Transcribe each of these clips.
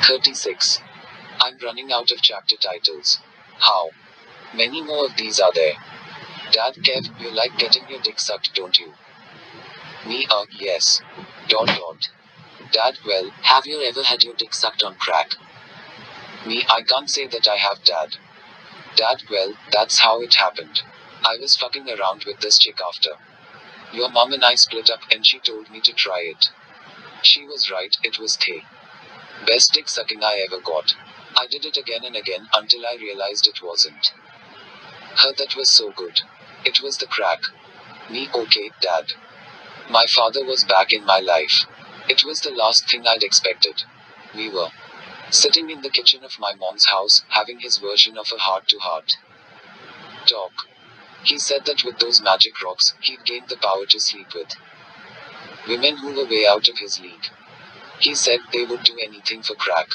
36. I'm running out of chapter titles. How many more of these are there? Dad, Kev, you like getting your dick sucked, don't you? Me, yes. Dot. Dad, well, have you ever had your dick sucked on crack? Me, I can't say that I have, Dad. Dad, well, that's how it happened. I was fucking around with this chick after your mom and I split up, and she told me to try it. She was right, it was the best dick sucking I ever got. I did it again and again until I realized it wasn't her that was so good. It was the crack. Me, okay, Dad. My father was back in my life. It was the last thing I'd expected. We were sitting in the kitchen of my mom's house, having his version of a heart-to-heart talk. He said that with those magic rocks, he'd gained the power to sleep with women who were way out of his league. He said they would do anything for crack.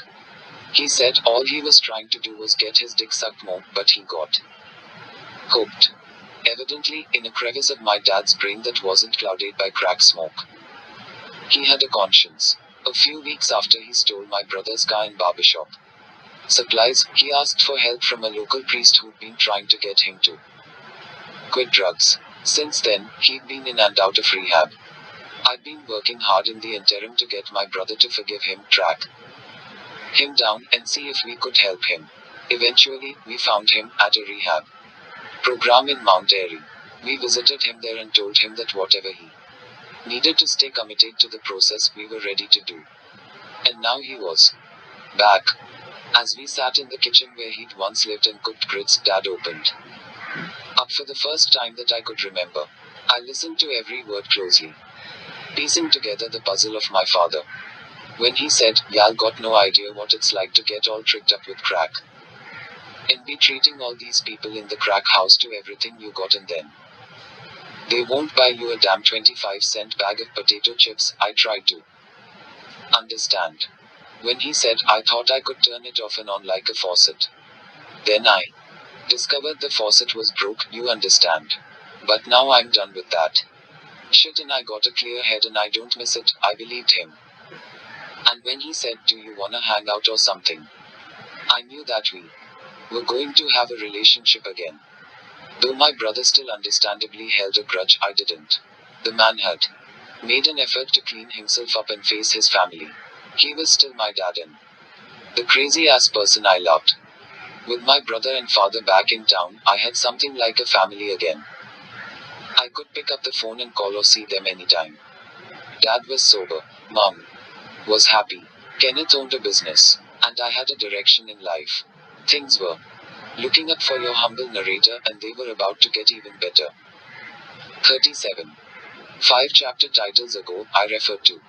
He said all he was trying to do was get his dick sucked more, but he got hooked. Evidently, in a crevice of my dad's brain that wasn't clouded by crack smoke. He had a conscience. A few weeks after he stole my brother's car and barbershop supplies, he asked for help from a local priest who'd been trying to get him to quit drugs. Since then, he'd been in and out of rehab. I'd been working hard in the interim to get my brother to forgive him, track him down, and see if we could help him. Eventually, we found him at a rehab program in Mount Airy. We visited him there and told him that whatever he needed to stay committed to the process, we were ready to do. And now he was back. As we sat in the kitchen where he'd once lived and cooked grits, Dad opened up for the first time that I could remember. I listened to every word closely, piecing together the puzzle of my father. When he said, "Y'all got no idea what it's like to get all tricked up with crack and be treating all these people in the crack house to everything you got, and then they won't buy you a damn 25-cent bag of potato chips," I tried to understand. When he said, I thought I could turn it off and on like a faucet. Then I discovered the faucet was broke, you understand. But now I'm done with that shit and I got a clear head and I don't miss it, I believed him. And when he said, "Do you wanna hang out or something?" I knew that we were going to have a relationship again. Though my brother still understandably held a grudge, I didn't. The man had made an effort to clean himself up and face his family. He was still my dad and the crazy-ass person I loved. With my brother and father back in town, I had something like a family again. I could pick up the phone and call or see them anytime. Dad was sober. Mom was happy. Kenneth owned a business. And I had a direction in life. Things were looking up for your humble narrator, and they were about to get even better. 37. 5 chapter titles ago, I referred to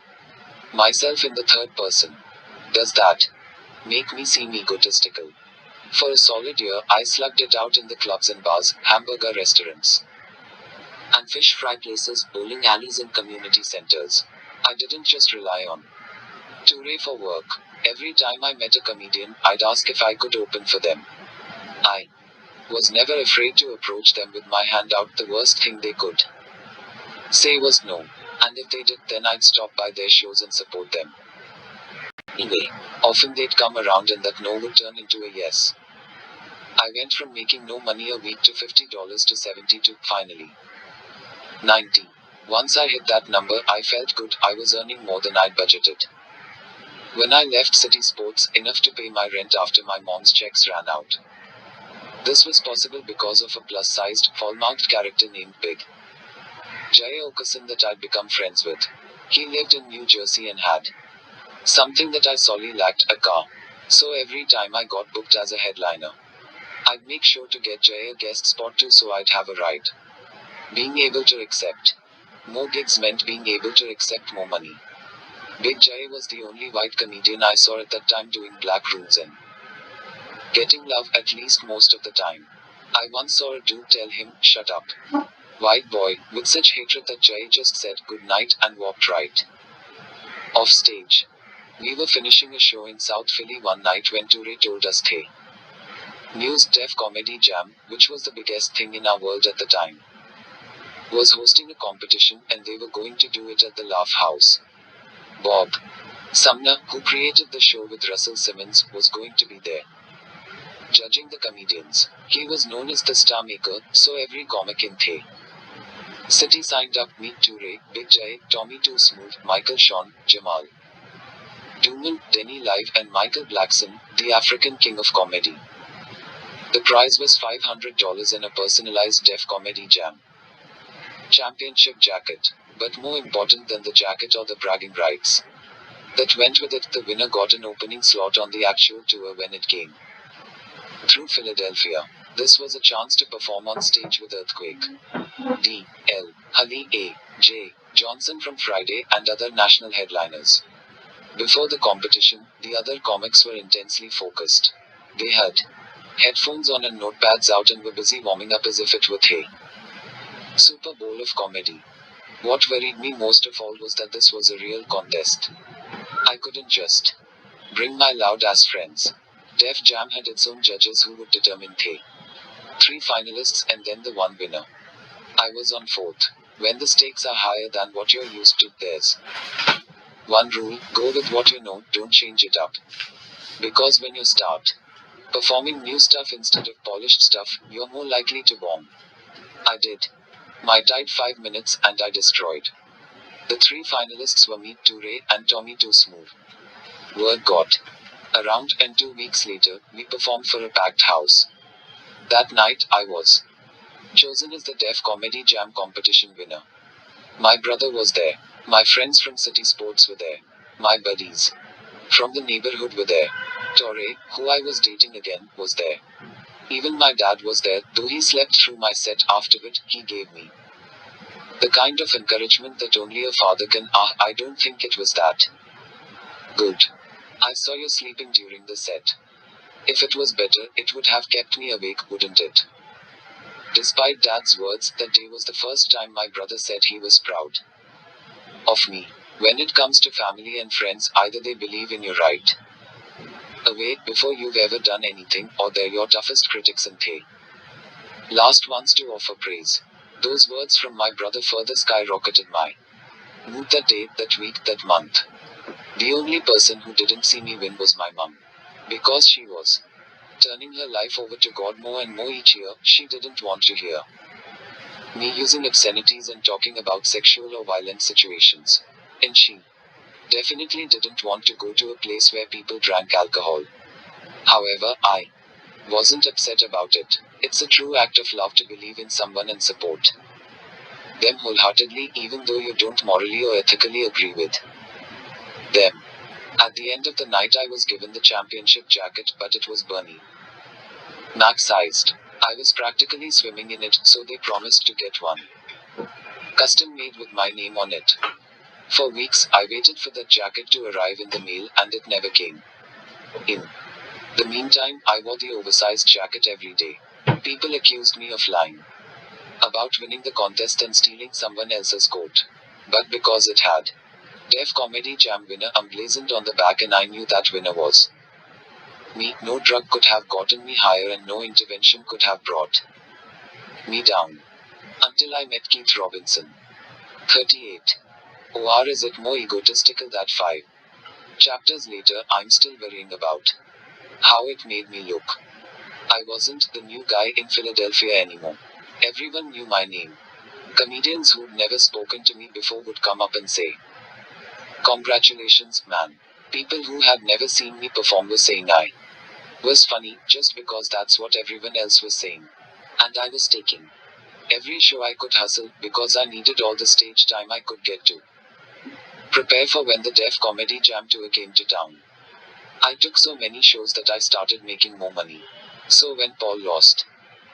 myself in the third person. Does that make me seem egotistical? For a solid year, I slugged it out in the clubs and bars, hamburger restaurants, and fish fry places, bowling alleys and community centers. I didn't just rely on Toure for work. Every time I met a comedian, I'd ask if I could open for them. I was never afraid to approach them with my hand out. The worst thing they could say was no. And if they did, then I'd stop by their shows and support them. Anyway, often they'd come around and that no would turn into a yes. I went from making no money a week to $50 to 70 to, finally, 90. Once I hit that number, I felt good. I was earning more than I'd budgeted. When I left City Sports, enough to pay my rent after my mom's checks ran out. This was possible because of a plus-sized, hallmarked character named Big Jay Okerson that I'd become friends with. He lived in New Jersey and had something that I sorely lacked, a car. So every time I got booked as a headliner, I'd make sure to get Jay a guest spot too so I'd have a ride. Being able to accept more gigs meant being able to accept more money. Big Jay was the only white comedian I saw at that time doing black rooms and getting love, at least most of the time. I once saw a dude tell him, "Shut up, white boy," with such hatred that Jay just said good night and walked right off stage. We were finishing a show in South Philly one night when Toure told us the News Def Comedy Jam, which was the biggest thing in our world at the time, was hosting a competition, and they were going to do it at the Laugh House. Bob Sumner, who created the show with Russell Simmons, was going to be there, judging the comedians. He was known as the star maker, so every comic in The City signed up: Meet Toure, Big Jay, Tommy Too Smooth, Michael Sean, Jamal Dooman, Denny Live, and Michael Blackson, the African king of comedy. The prize was $500 and a personalized Def Comedy Jam Championship jacket. But more important than the jacket or the bragging rights that went with it, the winner got an opening slot on the actual tour when it came through Philadelphia. This was a chance to perform on stage with Earthquake, D.L. Hurley, A.J. Johnson from Friday, and other national headliners. Before the competition, the other comics were intensely focused. They had headphones on and notepads out and were busy warming up as if it were the Super Bowl of comedy. What worried me most of all was that this was a real contest. I couldn't just bring my loud-ass friends. Def Jam had its own judges who would determine the 3 finalists and then the one winner. I was on 4th. When the stakes are higher than what you're used to, there's one rule: go with what you know, don't change it up. Because when you start performing new stuff instead of polished stuff, you're more likely to bomb. I did my tight 5 minutes, and I destroyed. The 3 finalists were Meet Toure and Tommy Too Smooth. Word got around, and 2 weeks later, we performed for a packed house. That night, I was chosen as the Def Comedy Jam competition winner. My brother was there. My friends from City Sports were there. My buddies from the neighborhood were there. Torre, who I was dating again, was there. Even my dad was there, though he slept through my set afterward. He gave me the kind of encouragement that only a father can. I don't think it was that good. I saw you sleeping during the set. If it was better, it would have kept me awake, wouldn't it? Despite Dad's words, that day was the first time my brother said he was proud of me. When it comes to family and friends, either they believe in you right away, before you've ever done anything, or they're your toughest critics and they last ones to offer praise. Those words from my brother further skyrocketed my mood that day, that week, that month. The only person who didn't see me win was my mum. Because she was turning her life over to God more and more each year, she didn't want to hear me using obscenities and talking about sexual or violent situations. And she definitely didn't want to go to a place where people drank alcohol. However, I wasn't upset about it. It's a true act of love to believe in someone and support them wholeheartedly, even though you don't morally or ethically agree with them. At the end of the night, I was given the championship jacket, but it was Bernie Mac sized. I was practically swimming in it, so they promised to get one custom made with my name on it. For weeks, I waited for that jacket to arrive in the mail, and it never came. In the meantime, I wore the oversized jacket every day. People accused me of lying about winning the contest and stealing someone else's coat. But because it had Def Comedy Jam winner emblazoned on the back, and I knew that winner was me, no drug could have gotten me higher and no intervention could have brought me down. Until I met Keith Robinson. 38. Or is it more egotistical that 5 chapters later, I'm still worrying about how it made me look. I wasn't the new guy in Philadelphia anymore. Everyone knew my name. Comedians who'd never spoken to me before would come up and say, "Congratulations, man." People who had never seen me perform were saying I was funny, just because that's what everyone else was saying. And I was taking every show I could hustle, because I needed all the stage time I could get to prepare for when the Def Comedy Jam tour came to town. I took so many shows that I started making more money. So when Paul lost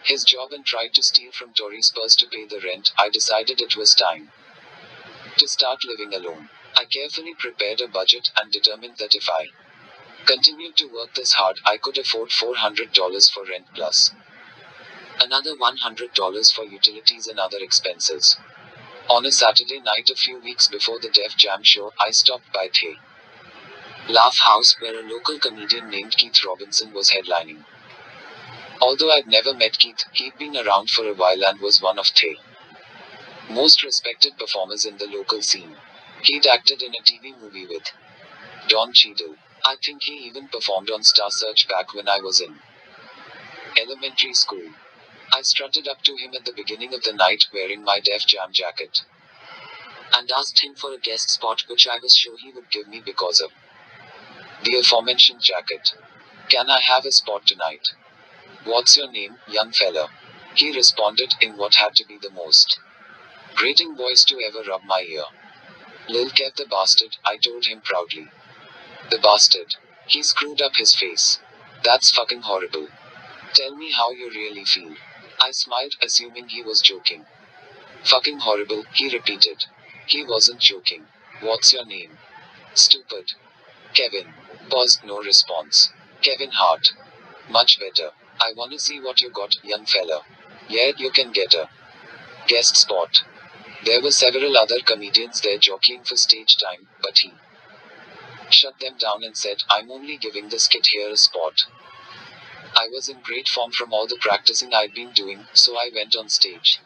his job and tried to steal from Tory's purse to pay the rent, I decided it was time to start living alone. I carefully prepared a budget and determined that if I continued to work this hard, I could afford $400 for rent plus another $100 for utilities and other expenses. On a Saturday night a few weeks before the Def Jam show, I stopped by the Laugh House, where a local comedian named Keith Robinson was headlining. Although I'd never met Keith, he'd been around for a while and was one of the most respected performers in the local scene. He'd acted in a TV movie with Don Cheadle. I think he even performed on Star Search back when I was in elementary school. I strutted up to him at the beginning of the night wearing my Def Jam jacket and asked him for a guest spot, which I was sure he would give me because of the aforementioned jacket. Can I have a spot tonight? What's your name, young fella? He responded in what had to be the most grating voice to ever rub my ear. Lil Kev the bastard, I told him proudly. The bastard. He screwed up his face. That's fucking horrible. Tell me how you really feel. I smiled, assuming he was joking. Fucking horrible, he repeated. He wasn't joking. What's your name? Stupid. Kevin. Paused, no response. Kevin Hart. Much better. I wanna see what you got, young fella. Yeah, you can get a guest spot. There were several other comedians there jockeying for stage time, but he shut them down and said, I'm only giving this kid here a spot. I was in great form from all the practicing I'd been doing, so I went on stage.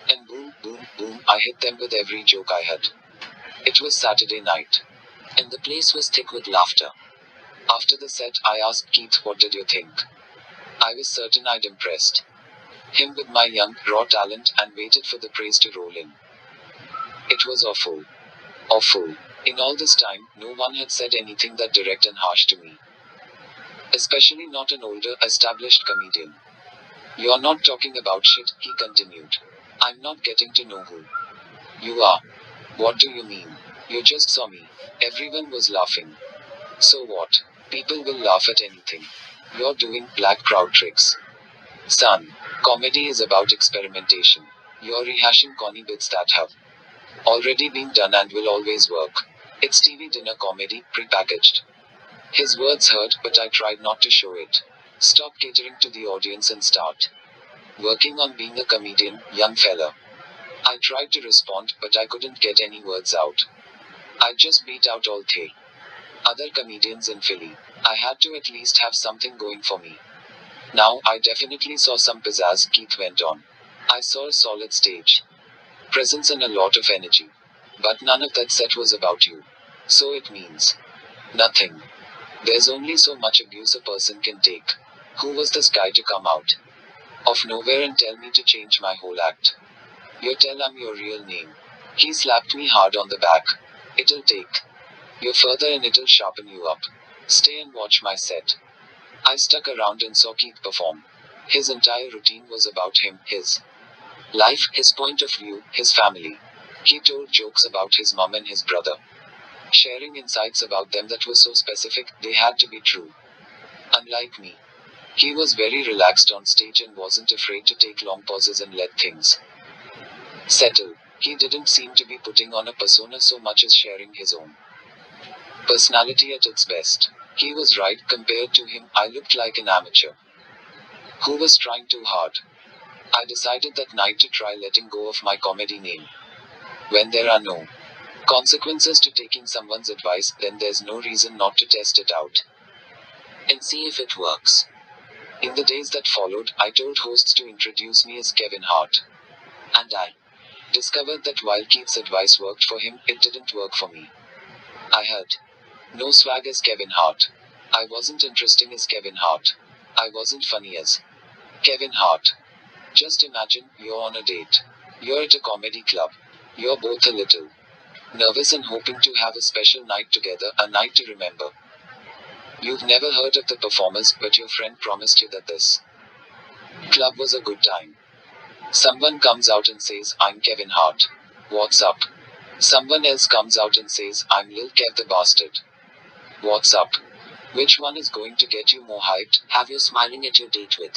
And boom, boom, boom, I hit them with every joke I had. It was Saturday night. And the place was thick with laughter. After the set, I asked Keith, what did you think? I was certain I'd impressed him with my young, raw talent, and waited for the praise to roll in. It was awful. Awful. In all this time, no one had said anything that direct and harsh to me. Especially not an older, established comedian. You're not talking about shit, he continued. I'm not getting to know who you are. What do you mean? You just saw me. Everyone was laughing. So what? People will laugh at anything. You're doing black crowd tricks. Son, comedy is about experimentation. You're rehashing corny bits that have already been done and will always work. It's TV dinner comedy, prepackaged. His words hurt, but I tried not to show it. Stop catering to the audience and start working on being a comedian, young fella. I tried to respond, but I couldn't get any words out. I just beat out all the other comedians in Philly. I had to at least have something going for me. Now, I definitely saw some pizzazz, Keith went on. I saw a solid stage presence and a lot of energy. But none of that set was about you. So it means nothing. There's only so much abuse a person can take. Who was this guy to come out of nowhere and tell me to change my whole act? You tell him your real name. He slapped me hard on the back. It'll take you further and it'll sharpen you up. Stay and watch my set. I stuck around and saw Keith perform. His entire routine was about him, his life, his point of view, his family. He told jokes about his mom and his brother, sharing insights about them that were so specific, they had to be true. Unlike me, he was very relaxed on stage and wasn't afraid to take long pauses and let things settle. He didn't seem to be putting on a persona so much as sharing his own personality at its best. He was right, compared to him, I looked like an amateur who was trying too hard. I decided that night to try letting go of my comedy name. When there are no consequences to taking someone's advice, then there's no reason not to test it out and see if it works. In the days that followed, I told hosts to introduce me as Kevin Hart. And I discovered that while Keith's advice worked for him, it didn't work for me. I had no swag as Kevin Hart. I wasn't interesting as Kevin Hart. I wasn't funny as Kevin Hart. Just imagine, you're on a date. You're at a comedy club. You're both a little nervous and hoping to have a special night together, a night to remember. You've never heard of the performers, but your friend promised you that this club was a good time. Someone comes out and says, I'm Kevin Hart. What's up? Someone else comes out and says, I'm Lil Kev the bastard. What's up? Which one is going to get you more hyped? Have you smiling at your date with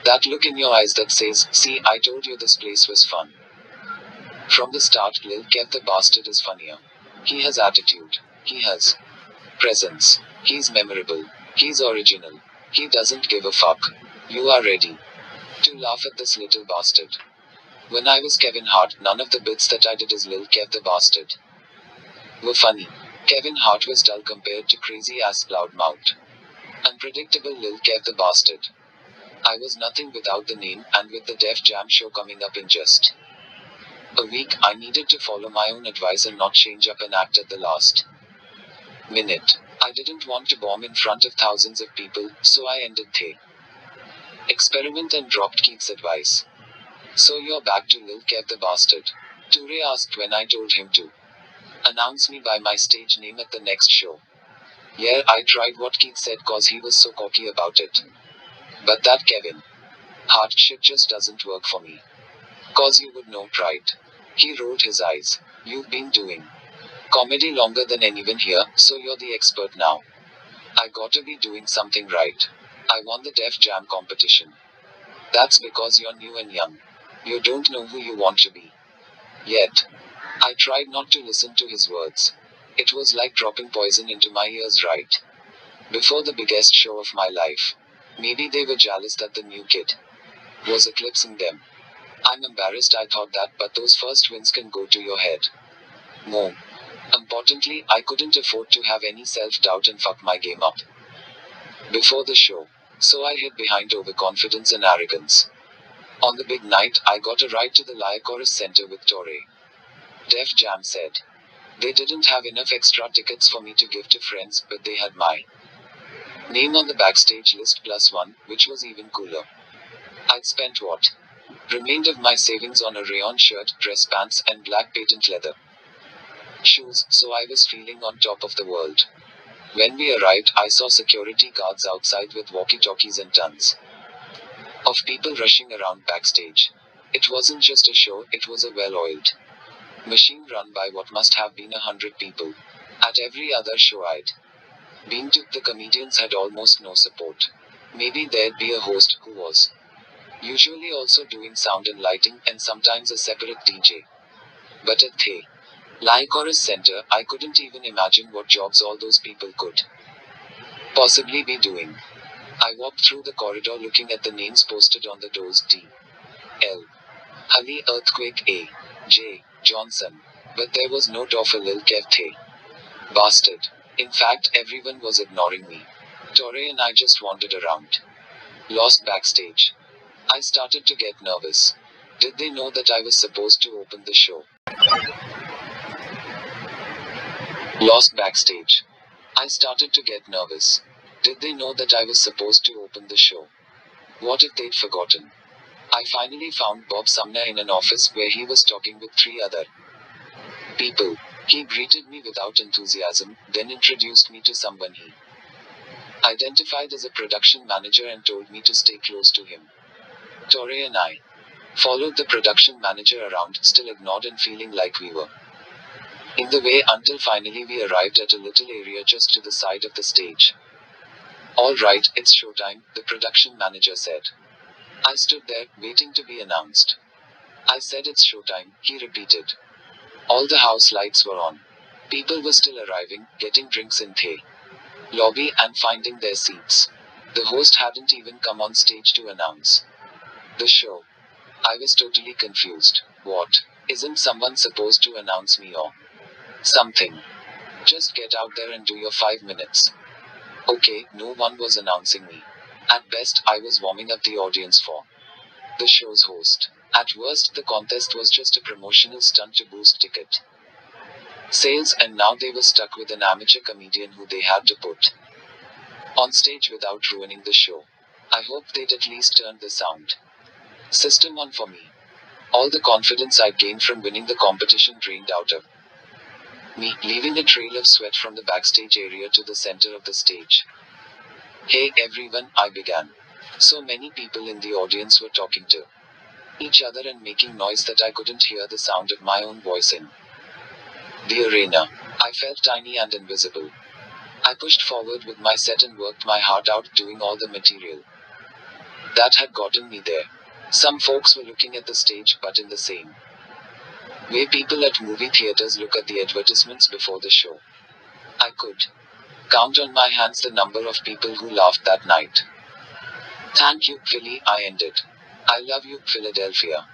that look in your eyes that says, see, I told you this place was fun. From the start, Lil Kev the bastard is funnier. He has attitude. He has presence. He's memorable. He's original. He doesn't give a fuck. You are ready to laugh at this little bastard. When I was Kevin Hart, none of the bits that I did as Lil Kev the bastard were funny. Kevin Hart was dull compared to crazy ass loudmouth, unpredictable Lil Kev the bastard. I was nothing without the name, and with the Def Jam show coming up in just a week, I needed to follow my own advice and not change up an act at the last minute. I didn't want to bomb in front of thousands of people, so I ended the experiment and dropped Keith's advice. So you're back to Lil Kev the bastard? Toure asked when I told him to announce me by my stage name at the next show. Yeah, I tried what Keith said cause he was so cocky about it. But that Kevin Hart shit just doesn't work for me. Cause you would know, right? He rolled his eyes. You've been doing comedy longer than anyone here, so you're the expert now. I gotta be doing something right. I won the Def Jam competition. That's because you're new and young. You don't know who you want to be yet. I tried not to listen to his words. It was like dropping poison into my ears right before the biggest show of my life. Maybe they were jealous that the new kid was eclipsing them. I'm embarrassed I thought that, but those first wins can go to your head. More importantly, I couldn't afford to have any self-doubt and fuck my game up before the show. So I hid behind overconfidence and arrogance. On the big night, I got a ride to the Chorus Center with Toure. Def Jam said they didn't have enough extra tickets for me to give to friends, but they had my name on the backstage list plus one, which was even cooler. I'd spent what remained of my savings on a rayon shirt, dress pants, and black patent leather shoes, so I was feeling on top of the world. When we arrived, I saw security guards outside with walkie-talkies and tons of people rushing around backstage. It wasn't just a show, it was a well-oiled machine run by what must have been 100 people. At every other show I'd been to, the comedians had almost no support. Maybe there'd be a host, who was usually also doing sound and lighting, and sometimes a separate DJ. But at the Chorus Center, I couldn't even imagine what jobs all those people could possibly be doing. I walked through the corridor looking at the names posted on the doors: D.L. Hurley, Earthquake, A. J. Johnson. But there was no door for Lil Kev the bastard. In fact, everyone was ignoring me. Toure and I just wandered around, lost backstage. I started to get nervous. Did they know that I was supposed to open the show? Lost backstage. I started to get nervous. Did they know that I was supposed to open the show? What if they'd forgotten? I finally found Bob Sumner in an office where he was talking with 3 other people. He greeted me without enthusiasm, then introduced me to someone he identified as a production manager and told me to stay close to him. Toure and I followed the production manager around, still ignored and feeling like we were in the way, until finally we arrived at a little area just to the side of the stage. All right, it's showtime, the production manager said. I stood there, waiting to be announced. I said it's showtime, he repeated. All the house lights were on. People were still arriving, getting drinks in the lobby, and finding their seats. The host hadn't even come on stage to announce the show. I was totally confused. What? Isn't someone supposed to announce me or something? Just get out there and do your 5 minutes. Okay, no one was announcing me. At best, I was warming up the audience for the show's host. At worst, the contest was just a promotional stunt to boost ticket sales, and now they were stuck with an amateur comedian who they had to put on stage without ruining the show. I hoped they'd at least turn the sound system on for me. All the confidence I'd gained from winning the competition drained out of me, leaving a trail of sweat from the backstage area to the center of the stage. Hey everyone, I began. So many people in the audience were talking to each other and making noise that I couldn't hear the sound of my own voice in the arena. I felt tiny and invisible. I pushed forward with my set and worked my heart out, doing all the material that had gotten me there. Some folks were looking at the stage, but in the same way people at movie theaters look at the advertisements before the show. I could count on my hands the number of people who laughed that night. Thank you, Philly, I ended. I love you, Philadelphia.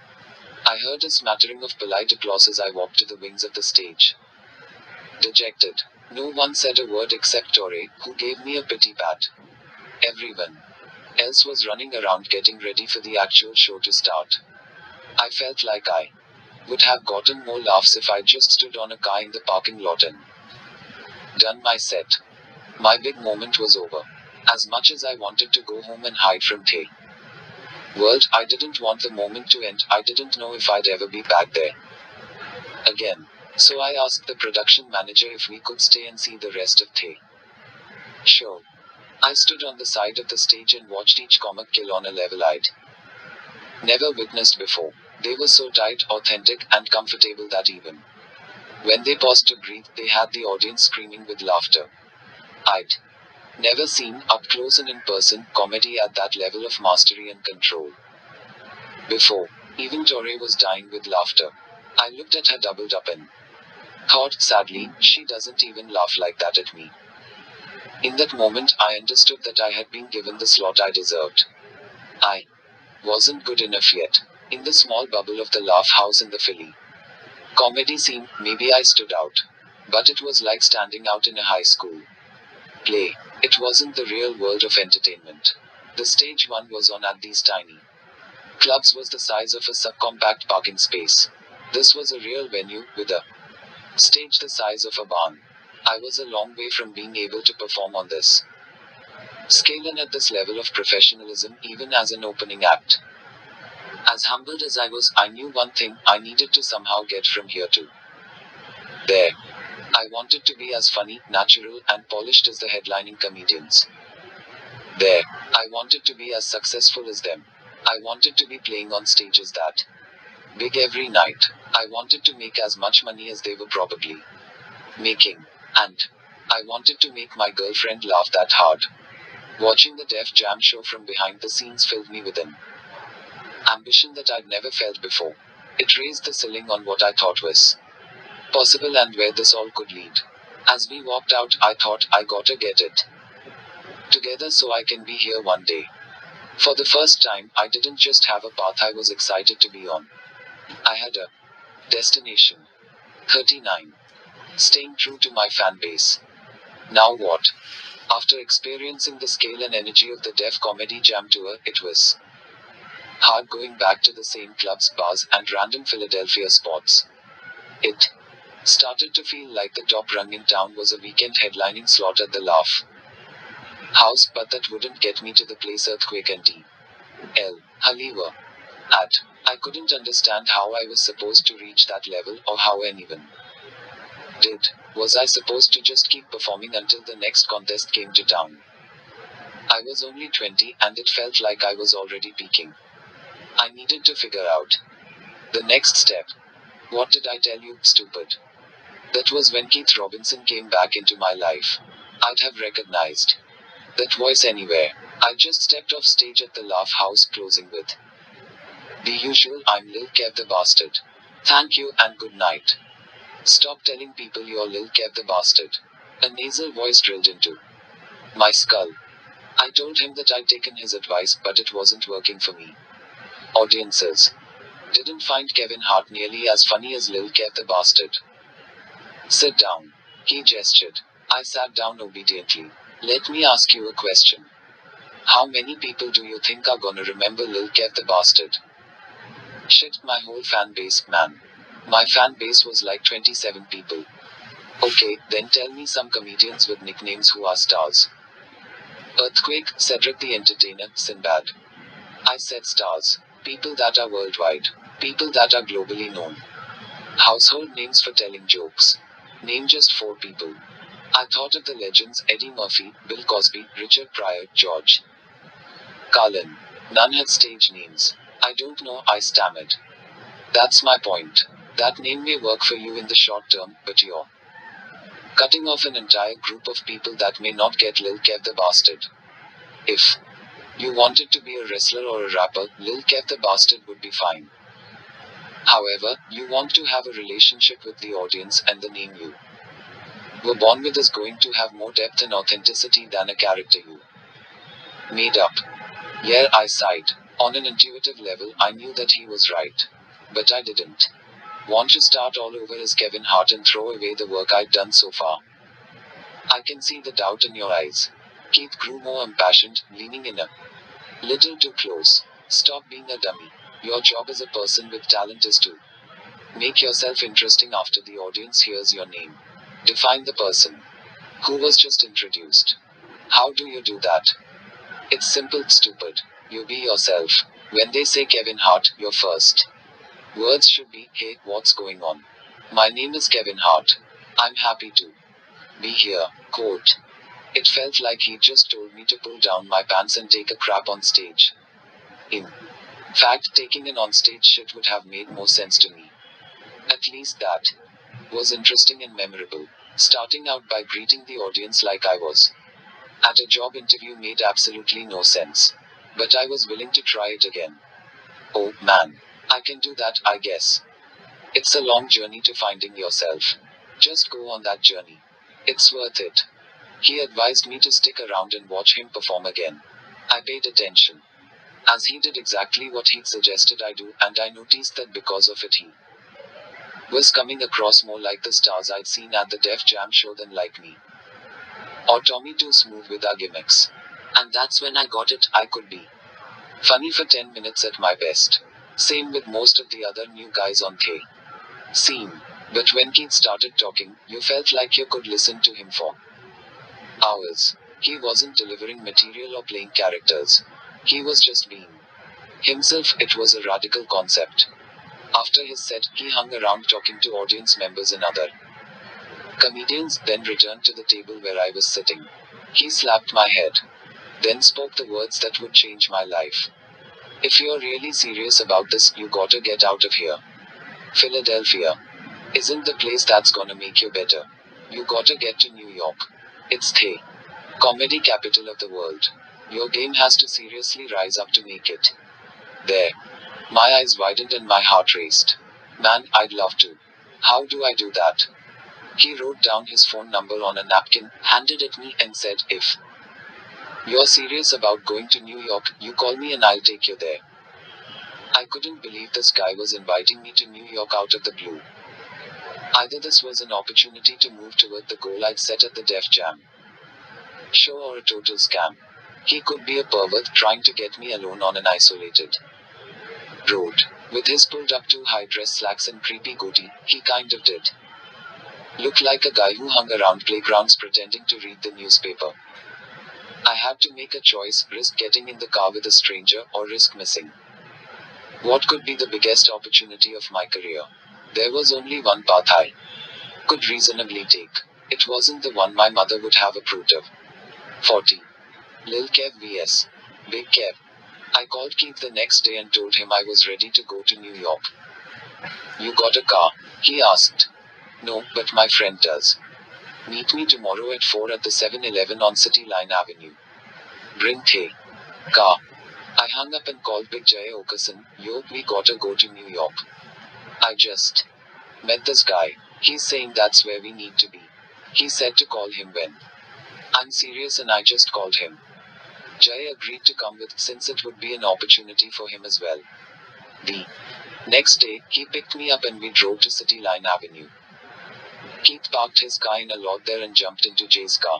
I heard a smattering of polite applause as I walked to the wings of the stage. Dejected. No one said a word except Toure, who gave me a pity pat. Everyone else was running around getting ready for the actual show to start. I felt like I would have gotten more laughs if I just stood on a car in the parking lot and Done my set. My big moment was over. As much as I wanted to go home and hide from the world, I didn't want the moment to end. I didn't know if I'd ever be back there again. So I asked the production manager if we could stay and see the rest of the show. I stood on the side of the stage and watched each comic kill on a level I'd never witnessed before. They were so tight, authentic, and comfortable that even when they paused to breathe, they had the audience screaming with laughter. I'd never seen, up close and in person, comedy at that level of mastery and control before. Even Torre was dying with laughter. I looked at her doubled up and thought, sadly, she doesn't even laugh like that at me. In that moment, I understood that I had been given the slot I deserved. I wasn't good enough yet. In the small bubble of the laugh house in the Philly comedy scene, maybe I stood out. But it was like standing out in a high school play. It wasn't the real world of entertainment. The stage one was on at these tiny clubs was the size of a subcompact parking space. This was a real venue, with a stage the size of a barn. I was a long way from being able to perform on this scale and at this level of professionalism, even as an opening act. As humbled as I was, I knew one thing: I needed to somehow get from here to there. I wanted to be as funny, natural, and polished as the headlining comedians there. I wanted to be as successful as them. I wanted to be playing on stages that big every night. I wanted to make as much money as they were probably making. And I wanted to make my girlfriend laugh that hard. Watching the Def Jam show from behind the scenes filled me with an ambition that I'd never felt before. It raised the ceiling on what I thought was possible and where this all could lead. As we walked out, I thought, I gotta get it together so I can be here one day. For the first time, I didn't just have a path I was excited to be on. I had a destination. 39. Staying true to my fan base. Now what? After experiencing the scale and energy of the Def Comedy Jam tour, it was hard going back to the same clubs, bars, and random Philadelphia spots. It started to feel like the top rung in town was a weekend headlining slot at the Laugh House, but that wouldn't get me to the place Earthquake and D.L. Hurley were at. I couldn't understand how I was supposed to reach that level, or how anyone did. Was I supposed to just keep performing until the next contest came to town? I was only 20, and it felt like I was already peaking. I needed to figure out the next step. What did I tell you, stupid? That was when Keith Robinson came back into my life. I'd have recognized that voice anywhere. I just stepped off stage at the Laugh House, closing with the usual, I'm Lil Kev the Bastard. Thank you, and good night. Stop telling people you're Lil Kev the Bastard. A nasal voice drilled into my skull. I told him that I'd taken his advice, but it wasn't working for me. Audiences didn't find Kevin Hart nearly as funny as Lil Kev the Bastard. Sit down. He gestured. I sat down obediently. Let me ask you a question. How many people do you think are gonna remember Lil Kev the Bastard? Shit, my whole fan base, man. My fan base was like 27 people. Okay, then tell me some comedians with nicknames who are stars. Earthquake, Cedric the Entertainer, Sinbad. I said stars. People that are worldwide. People that are globally known. Household names for telling jokes. Name just 4 people. I thought of the legends: Eddie Murphy, Bill Cosby, Richard Pryor, George Carlin. None had stage names. I don't know, I stammered. That's my point. That name may work for you in the short term, but you're cutting off an entire group of people that may not get Lil Kev the Bastard. If you wanted to be a wrestler or a rapper, Lil Kev the Bastard would be fine. However, you want to have a relationship with the audience, and the name you were born with is going to have more depth and authenticity than a character you made up. Yeah, I sighed. On an intuitive level, I knew that he was right. But I didn't want to start all over as Kevin Hart and throw away the work I'd done so far. I can see the doubt in your eyes. Keith grew more impassioned, leaning in a little too close. Stop being a dummy. Your job as a person with talent is to make yourself interesting after the audience hears your name. Define the person who was just introduced. How do you do that? It's simple, stupid. You be yourself. When they say Kevin Hart, your first words should be, hey, what's going on? My name is Kevin Hart. I'm happy to be here. Quote. It felt like he just told me to pull down my pants and take a crap on stage. In fact, taking an onstage shit would have made more sense to me. At least that was interesting and memorable. Starting out by greeting the audience like I was at a job interview made absolutely no sense. But I was willing to try it again. Oh, man. I can do that, I guess. It's a long journey to finding yourself. Just go on that journey. It's worth it. He advised me to stick around and watch him perform again. I paid attention, as he did exactly what he'd suggested I do, and I noticed that because of it he was coming across more like the stars I'd seen at the Def Jam show than like me or Tommy Too Smooth with our gimmicks. And that's when I got it, I could be funny for 10 minutes at my best. Same with most of the other new guys on the scene. But when Keith started talking, you felt like you could listen to him for hours. He wasn't delivering material or playing characters. He was just being himself. It was a radical concept. After his set, he hung around talking to audience members and other comedians, then returned to the table where I was sitting. He slapped my head, then spoke the words that would change my life. If you're really serious about this, you gotta get out of here. Philadelphia isn't the place that's gonna make you better. You gotta get to New York. It's the comedy capital of the world. Your game has to seriously rise up to make it there. My eyes widened and my heart raced. Man, I'd love to. How do I do that? He wrote down his phone number on a napkin, handed it me, and said, if you're serious about going to New York, you call me and I'll take you there. I couldn't believe this guy was inviting me to New York out of the blue. Either this was an opportunity to move toward the goal I'd set at the Def Jam show or a total scam. He could be a pervert trying to get me alone on an isolated road. With his pulled up too high dress slacks and creepy goatee, he kind of did look like a guy who hung around playgrounds pretending to read the newspaper. I had to make a choice, risk getting in the car with a stranger, or risk missing what could be the biggest opportunity of my career. There was only one path I could reasonably take. It wasn't the one my mother would have approved of. 40. Lil Kev vs. Big Kev. I called Keith the next day and told him I was ready to go to New York. You got a car? He asked. No, but my friend does. Meet me tomorrow at 4 at the 7-Eleven on City Line Avenue. Bring the car. I hung up and called Big Jay Okerson. Yo, we gotta go to New York. I just met this guy. He's saying that's where we need to be. He said to call him when I'm serious, and I just called him. Jay agreed to come with, since it would be an opportunity for him as well. The next day, he picked me up and we drove to City Line Avenue. Keith parked his car in a lot there and jumped into Jay's car.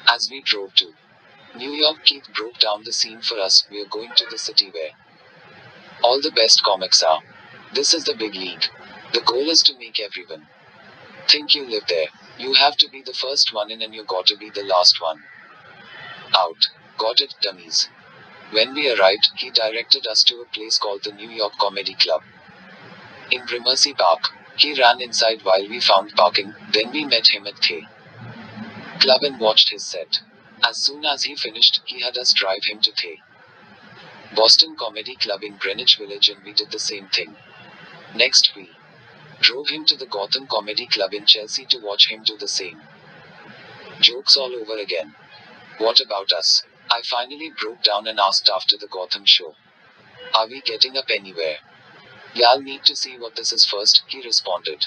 As we drove to New York, Keith broke down the scene for us. We're going to the city where all the best comics are. This is the big league. The goal is to make everyone think you live there. You have to be the first one in and you gotta be the last one out. Got it, dummies. When we arrived, he directed us to a place called the New York Comedy Club in Gramercy Park. He ran inside while we found parking, then we met him at the club and watched his set. As soon as he finished, he had us drive him to the Boston Comedy Club in Greenwich Village, and we did the same thing. Next we drove him to the Gotham Comedy Club in Chelsea to watch him do the same jokes all over again. What about us? I finally broke down and asked after the Gotham show. Are we getting up anywhere? Y'all need to see what this is first, he responded.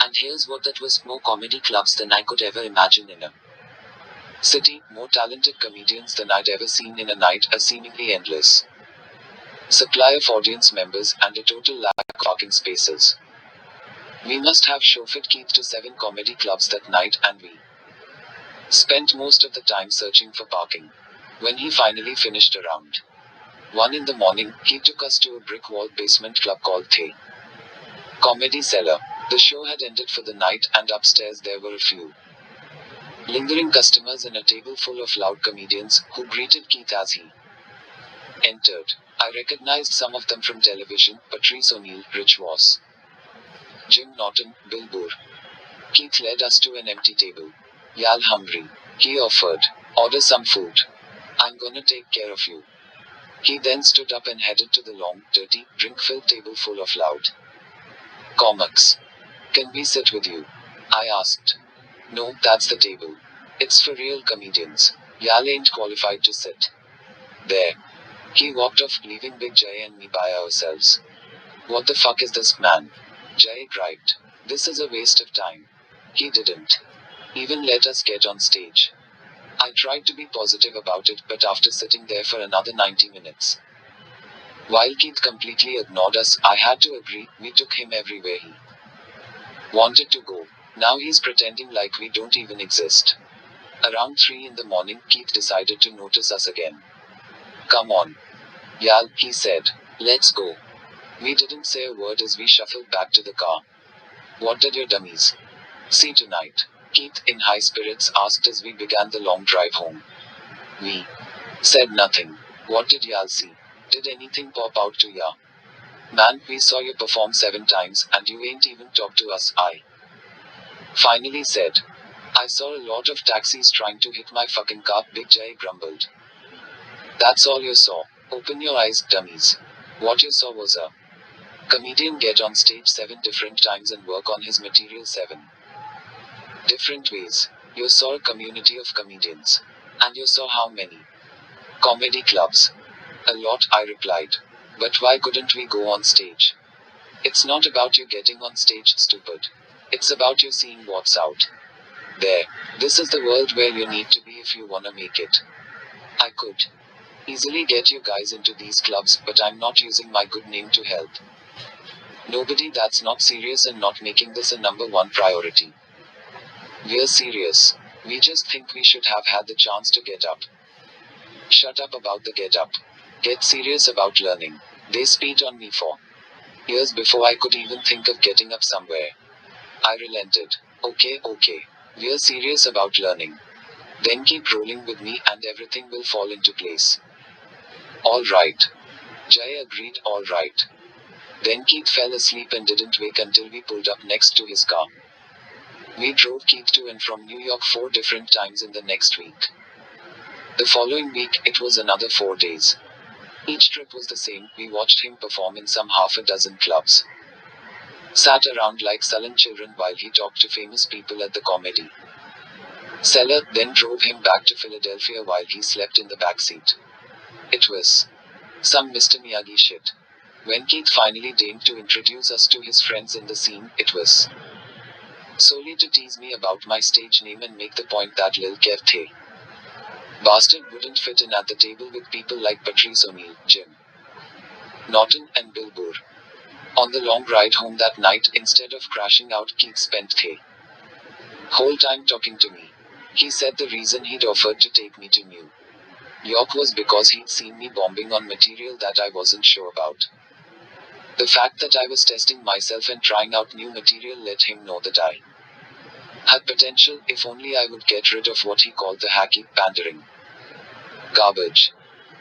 And here's what that was: more comedy clubs than I could ever imagine in a city, more talented comedians than I'd ever seen in a night, a seemingly endless supply of audience members, and a total lack of parking spaces. We must have chauffeured Keith to 7 comedy clubs that night, and we spent most of the time searching for parking. When he finally finished around 1 in the morning, he took us to a brick-walled basement club called the Comedy Cellar. The show had ended for the night, and upstairs there were a few Lingering customers and a table full of loud comedians, who greeted Keith as he entered. I recognized some of them from television: Patrice O'Neill, Rich Voss, Jim Norton, Bill Burr. Keith led us to an empty table. "Y'all hungry?" he offered. "Order some food. I'm gonna take care of you." He then stood up and headed to the long, dirty, drink-filled table full of loud comics. "Can we sit with you?" I asked. "No, that's the table. It's for real comedians. Y'all ain't qualified to sit there." He walked off, leaving Big Jay and me by ourselves. "What the fuck is this, man?" Jay griped. "This is a waste of time." He didn't even let us get on stage. I tried to be positive about it, but after sitting there for another 90 minutes, while Keith completely ignored us, I had to agree. We took him everywhere he wanted to go. Now he's pretending like we don't even exist. Around 3 in the morning, Keith decided to notice us again. "Come on, y'all," he said. "Let's go." We didn't say a word as we shuffled back to the car. "What did your dummies see tonight?" Keith, in high spirits, asked as we began the long drive home. We said nothing. "What did y'all see? Did anything pop out to ya?" "Man, we saw you perform 7 times, and you ain't even talked to us," I finally said. "I saw a lot of taxis trying to hit my fucking car," Big Jay grumbled. "That's all you saw? Open your eyes, dummies. What you saw was a comedian get on stage 7 different times and work on his material 7 different ways. You saw a community of comedians. And you saw how many comedy clubs?" "A lot," I replied. "But why couldn't we go on stage?" "It's not about you getting on stage, stupid. It's about you seeing what's out there. This is the world where you need to be if you wanna make it. I could easily get you guys into these clubs, but I'm not using my good name to help nobody that's not serious and not making this a #1 priority. We're serious. We just think we should have had the chance to get up." "Shut up about the get up. Get serious about learning." They spat on me for years before I could even think of getting up somewhere. I relented. Okay, we're serious about learning. Then keep rolling with me and everything will fall into place." "All right." Jay agreed. "All right." Then Keith fell asleep and didn't wake until we pulled up next to his car. We drove Keith to and from New York 4 different times in the next week. The following week, it was another 4 days. Each trip was the same. We watched him perform in some half a dozen clubs. Sat around like sullen children while he talked to famous people at the comedy cellar, then drove him back to Philadelphia while he slept in the backseat. It was some Mr. Miyagi shit. When Keith finally deigned to introduce us to his friends in the scene, it was solely to tease me about my stage name and make the point that Lil Kev the bastard wouldn't fit in at the table with people like Patrice O'Neill, Jim Norton, and Bill Burr. On the long ride home that night, instead of crashing out, Keith spent the whole time talking to me. He said the reason he'd offered to take me to New York was because he'd seen me bombing on material that I wasn't sure about. The fact that I was testing myself and trying out new material let him know that I had potential, if only I would get rid of what he called the hacky, pandering garbage.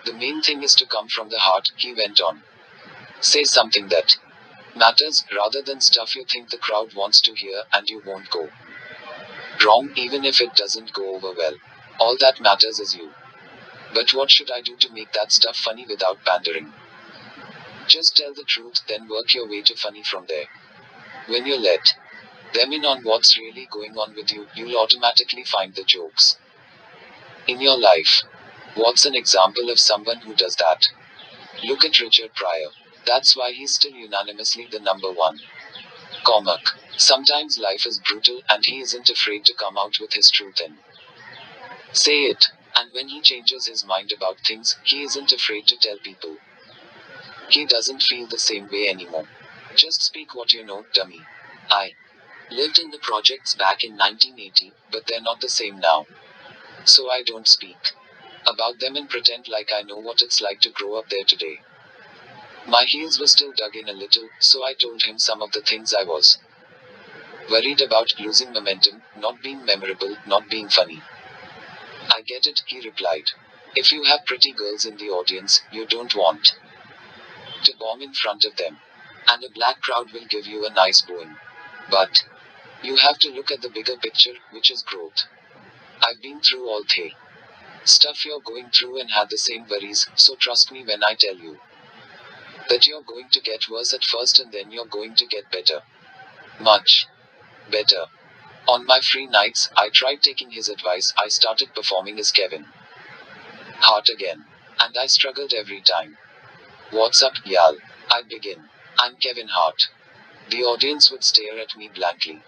"The main thing is to come from the heart," he went on. "Say something that matters, rather than stuff you think the crowd wants to hear, and you won't go wrong, even if it doesn't go over well. All that matters is you. But what should I do to make that stuff funny without pandering? Just tell the truth, then work your way to funny from there. When you let them in on what's really going on with you, you'll automatically find the jokes in your life." What's an example of someone who does that? Look at Richard Pryor. That's why he's still unanimously the #1 comic. Sometimes life is brutal, and he isn't afraid to come out with his truth and say it. And when he changes his mind about things, he isn't afraid to tell people he doesn't feel the same way anymore. Just speak what you know, dummy. I lived in the projects back in 1980, but they're not the same now. So I don't speak about them and pretend like I know what it's like to grow up there today. My heels were still dug in a little, so I told him some of the things I was Worried about losing momentum, not being memorable, not being funny. I get it, he replied. If you have pretty girls in the audience, you don't want to bomb in front of them. And a black crowd will give you a nice booing. But you have to look at the bigger picture, which is growth. I've been through all the stuff you're going through and had the same worries, so trust me when I tell you that you're going to get worse at first and then you're going to get better. Much better. On my free nights, I tried taking his advice. I started performing as Kevin Hart again. And I struggled every time. What's up, y'all? I'd begin. I'm Kevin Hart. The audience would stare at me blankly.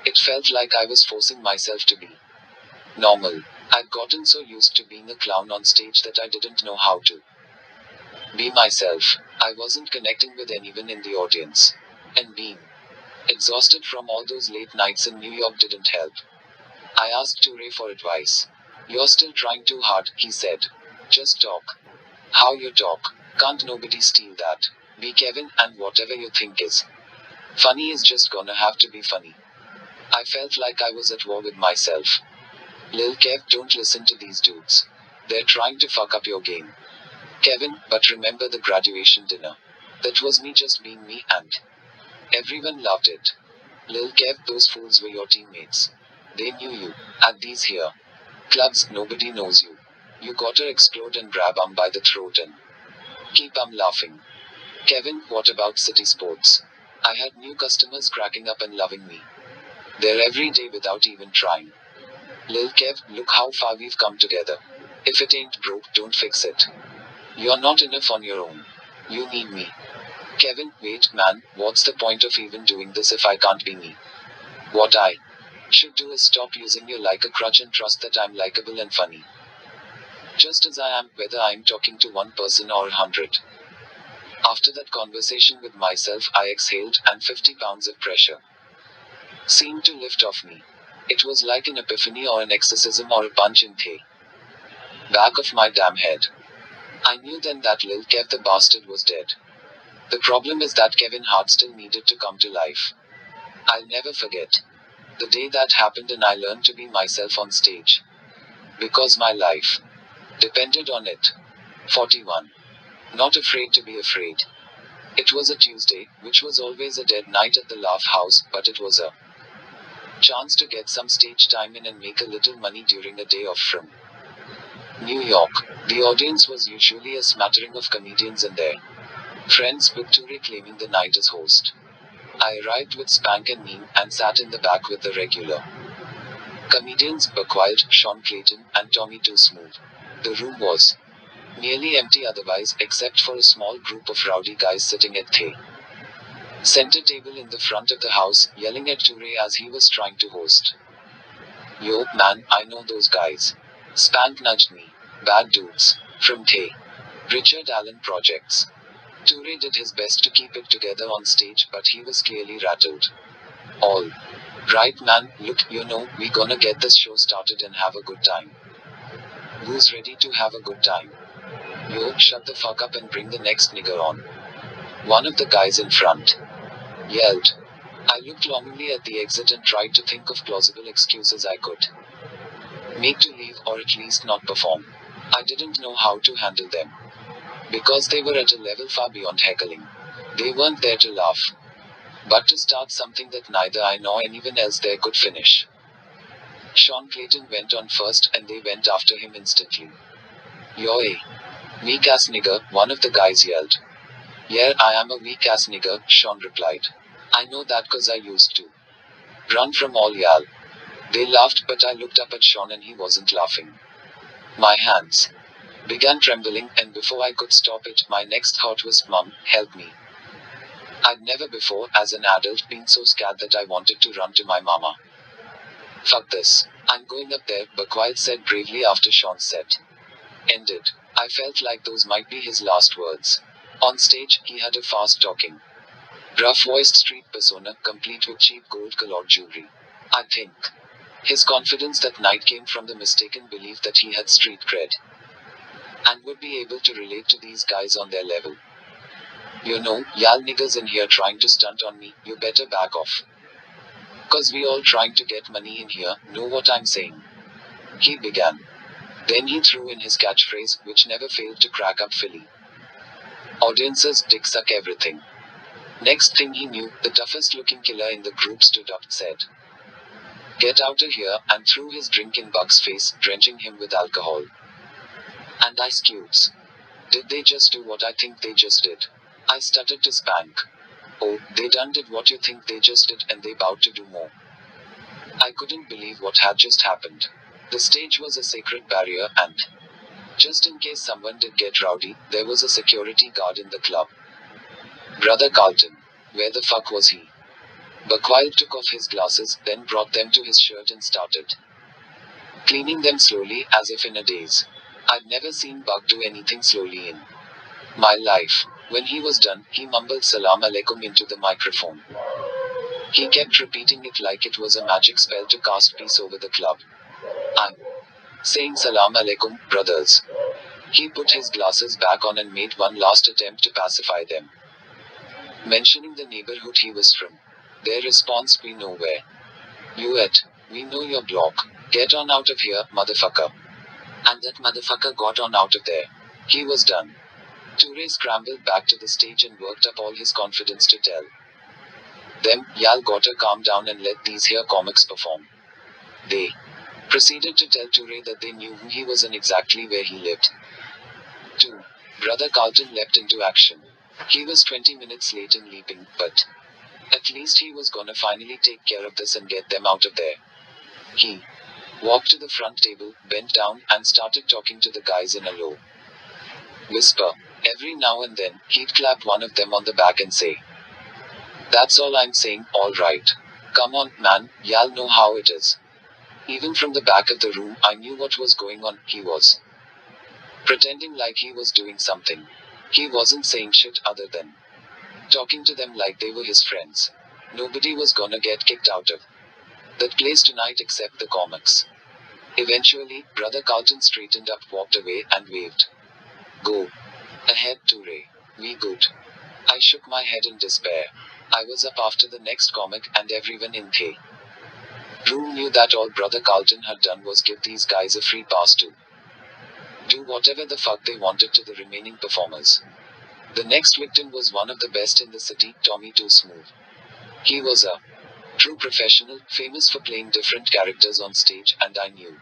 It felt like I was forcing myself to be normal. I'd gotten so used to being a clown on stage that I didn't know how to be myself. I wasn't connecting with anyone in the audience. And being exhausted from all those late nights in New York didn't help. I asked Ture for advice. You're still trying too hard, he said. Just talk. How you talk. Can't nobody steal that. Be Kevin, and whatever you think is funny is just gonna have to be funny. I felt like I was at war with myself. Lil Kev, don't listen to these dudes. They're trying to fuck up your game. Kevin, but remember the graduation dinner. That was me just being me, and everyone loved it. Lil Kev, those fools were your teammates. They knew you. At these here clubs, nobody knows you. You gotta explode and grab by the throat and keep laughing. Kevin, what about city sports? I had new customers cracking up and loving me. There every day without even trying. Lil Kev, look how far we've come together. If it ain't broke, don't fix it. You're not enough on your own. You need me. Kevin, wait, man, what's the point of even doing this if I can't be me? What I should do is stop using you like a crutch and trust that I'm likable and funny. Just as I am, whether I'm talking to one person or 100. After that conversation with myself, I exhaled, and 50 pounds of pressure seemed to lift off me. It was like an epiphany or an exorcism or a punch in the back of my damn head. I knew then that Lil Kev the bastard was dead. The problem is that Kevin Hart still needed to come to life. I'll never forget the day that happened and I learned to be myself on stage. Because my life depended on it. 41. Not afraid to be afraid. It was a Tuesday, which was always a dead night at the Laugh House, but it was a chance to get some stage time in and make a little money during a day off from New York. The audience was usually a smattering of comedians and their friends, with Ture claiming the night as host. I arrived with Spank and Neem, and sat in the back with the regular comedians, Buckwild, Sean Clayton, and Tommy Too Smooth. The room was nearly empty otherwise, except for a small group of rowdy guys sitting at the center table in the front of the house, yelling at Ture as he was trying to host. Yo, man, I know those guys. Spank nudged me. Bad dudes. From the Richard Allen Projects. Ture did his best to keep it together on stage, but he was clearly rattled. All right, man, look, we gonna get this show started and have a good time. Who's ready to have a good time? Yo, shut the fuck up and bring the next nigger on. One of the guys in front yelled. I looked longingly at the exit and tried to think of plausible excuses I could make to leave, or at least not perform. I didn't know how to handle them. Because they were at a level far beyond heckling. They weren't there to laugh, but to start something that neither I nor anyone else there could finish. Sean Clayton went on first, and they went after him instantly. You're a weak-ass nigger, one of the guys yelled. Yeah, I am a weak-ass nigger, Sean replied. I know that 'cause I used to run from all y'all. They laughed, but I looked up at Sean and he wasn't laughing. My hands began trembling, and before I could stop it, my next thought was, Mom, help me. I'd never before, as an adult, been so scared that I wanted to run to my mama. Fuck this. I'm going up there, Buckwild said bravely after Sean's set ended. I felt like those might be his last words. On stage, he had a fast-talking, rough-voiced street persona, complete with cheap gold-colored jewelry. I think his confidence that night came from the mistaken belief that he had street cred and would be able to relate to these guys on their level. Y'all niggers in here trying to stunt on me, you better back off. "'Cause we all trying to get money in here, know what I'm saying?" he began. Then he threw in his catchphrase, which never failed to crack up Philly. Audiences, dick suck everything. Next thing he knew, the toughest looking killer in the group stood up, said, "Get outta here," and threw his drink in Buck's face, drenching him with alcohol. And ice cubes. Did they just do what I think they just did? I stuttered to Spank. "Oh, they done did what you think they just did, and they bowed to do more." I couldn't believe what had just happened. The stage was a sacred barrier, and just in case someone did get rowdy, there was a security guard in the club. Brother Carlton. Where the fuck was he? Buckwild took off his glasses, then brought them to his shirt and started cleaning them slowly, as if in a daze. I'd never seen Buck do anything slowly in my life. When he was done, he mumbled Salam Alaikum into the microphone. He kept repeating it like it was a magic spell to cast peace over the club. "I'm saying Salam Alaikum, brothers." He put his glasses back on and made one last attempt to pacify them, mentioning the neighborhood he was from. Their response: "We know where you at. We know your block. Get on out of here, motherfucker." And that motherfucker got on out of there. He was done. Toure scrambled back to the stage and worked up all his confidence to tell them, "Y'all gotta calm down and let these here comics perform." They proceeded to tell Toure that they knew who he was and exactly where he lived. 2. Brother Carlton leapt into action. He was 20 minutes late in leaping, but at least he was gonna finally take care of this and get them out of there. He walked to the front table, bent down, and started talking to the guys in a low whisper. Every now and then, he'd clap one of them on the back and say, "That's all I'm saying, all right. Come on, man, y'all know how it is." Even from the back of the room, I knew what was going on. He was pretending like he was doing something. He wasn't saying shit other than talking to them like they were his friends. Nobody was gonna get kicked out of that place tonight except the comics. Eventually, Brother Carlton straightened up, walked away, and waved. "Go ahead, Toure. We good." I shook my head in despair. I was up after the next comic, and everyone in the room knew that all Brother Carlton had done was give these guys a free pass to do whatever the fuck they wanted to the remaining performers. The next victim was one of the best in the city, Tommy Too Smooth. He was a true professional, famous for playing different characters on stage, and I knew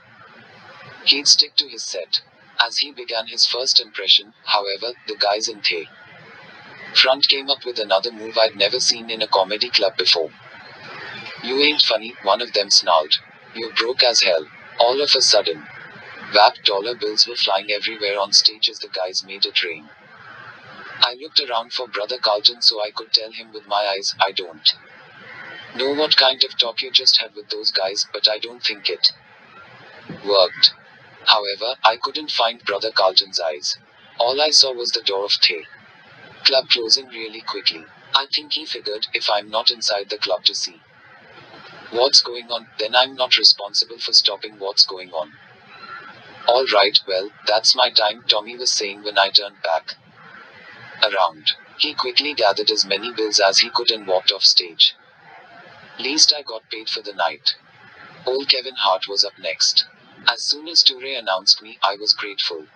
he'd stick to his set. As he began his first impression, however, the guys in the front came up with another move I'd never seen in a comedy club before. "You ain't funny," one of them snarled. "You're broke as hell." All of a sudden, whack dollar bills were flying everywhere on stage as the guys made it rain. I looked around for Brother Carlton so I could tell him with my eyes, "I don't know what kind of talk you just had with those guys, but I don't think it worked." However, I couldn't find Brother Carlton's eyes. All I saw was the door of the club closing really quickly. I think he figured, if I'm not inside the club to see what's going on, then I'm not responsible for stopping what's going on. "All right, well, that's my time," Tommy was saying when I turned back around. He quickly gathered as many bills as he could and walked off stage. Least I got paid for the night. Old Kevin Hart was up next. As soon as Toure announced me, I was grateful.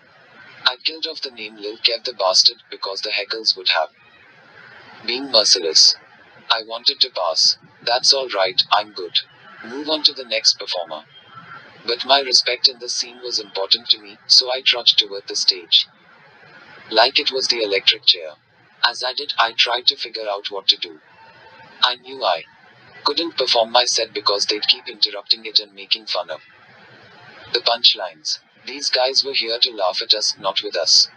I'd killed off the name Lil Kev the Bastard, because the heckles would have been merciless. I wanted to pass. "That's all right, I'm good. Move on to the next performer." But my respect in the scene was important to me, so I trudged toward the stage like it was the electric chair. As I did, I tried to figure out what to do. I knew I couldn't perform my set because they'd keep interrupting it and making fun of the punchlines. These guys were here to laugh at us, not with us.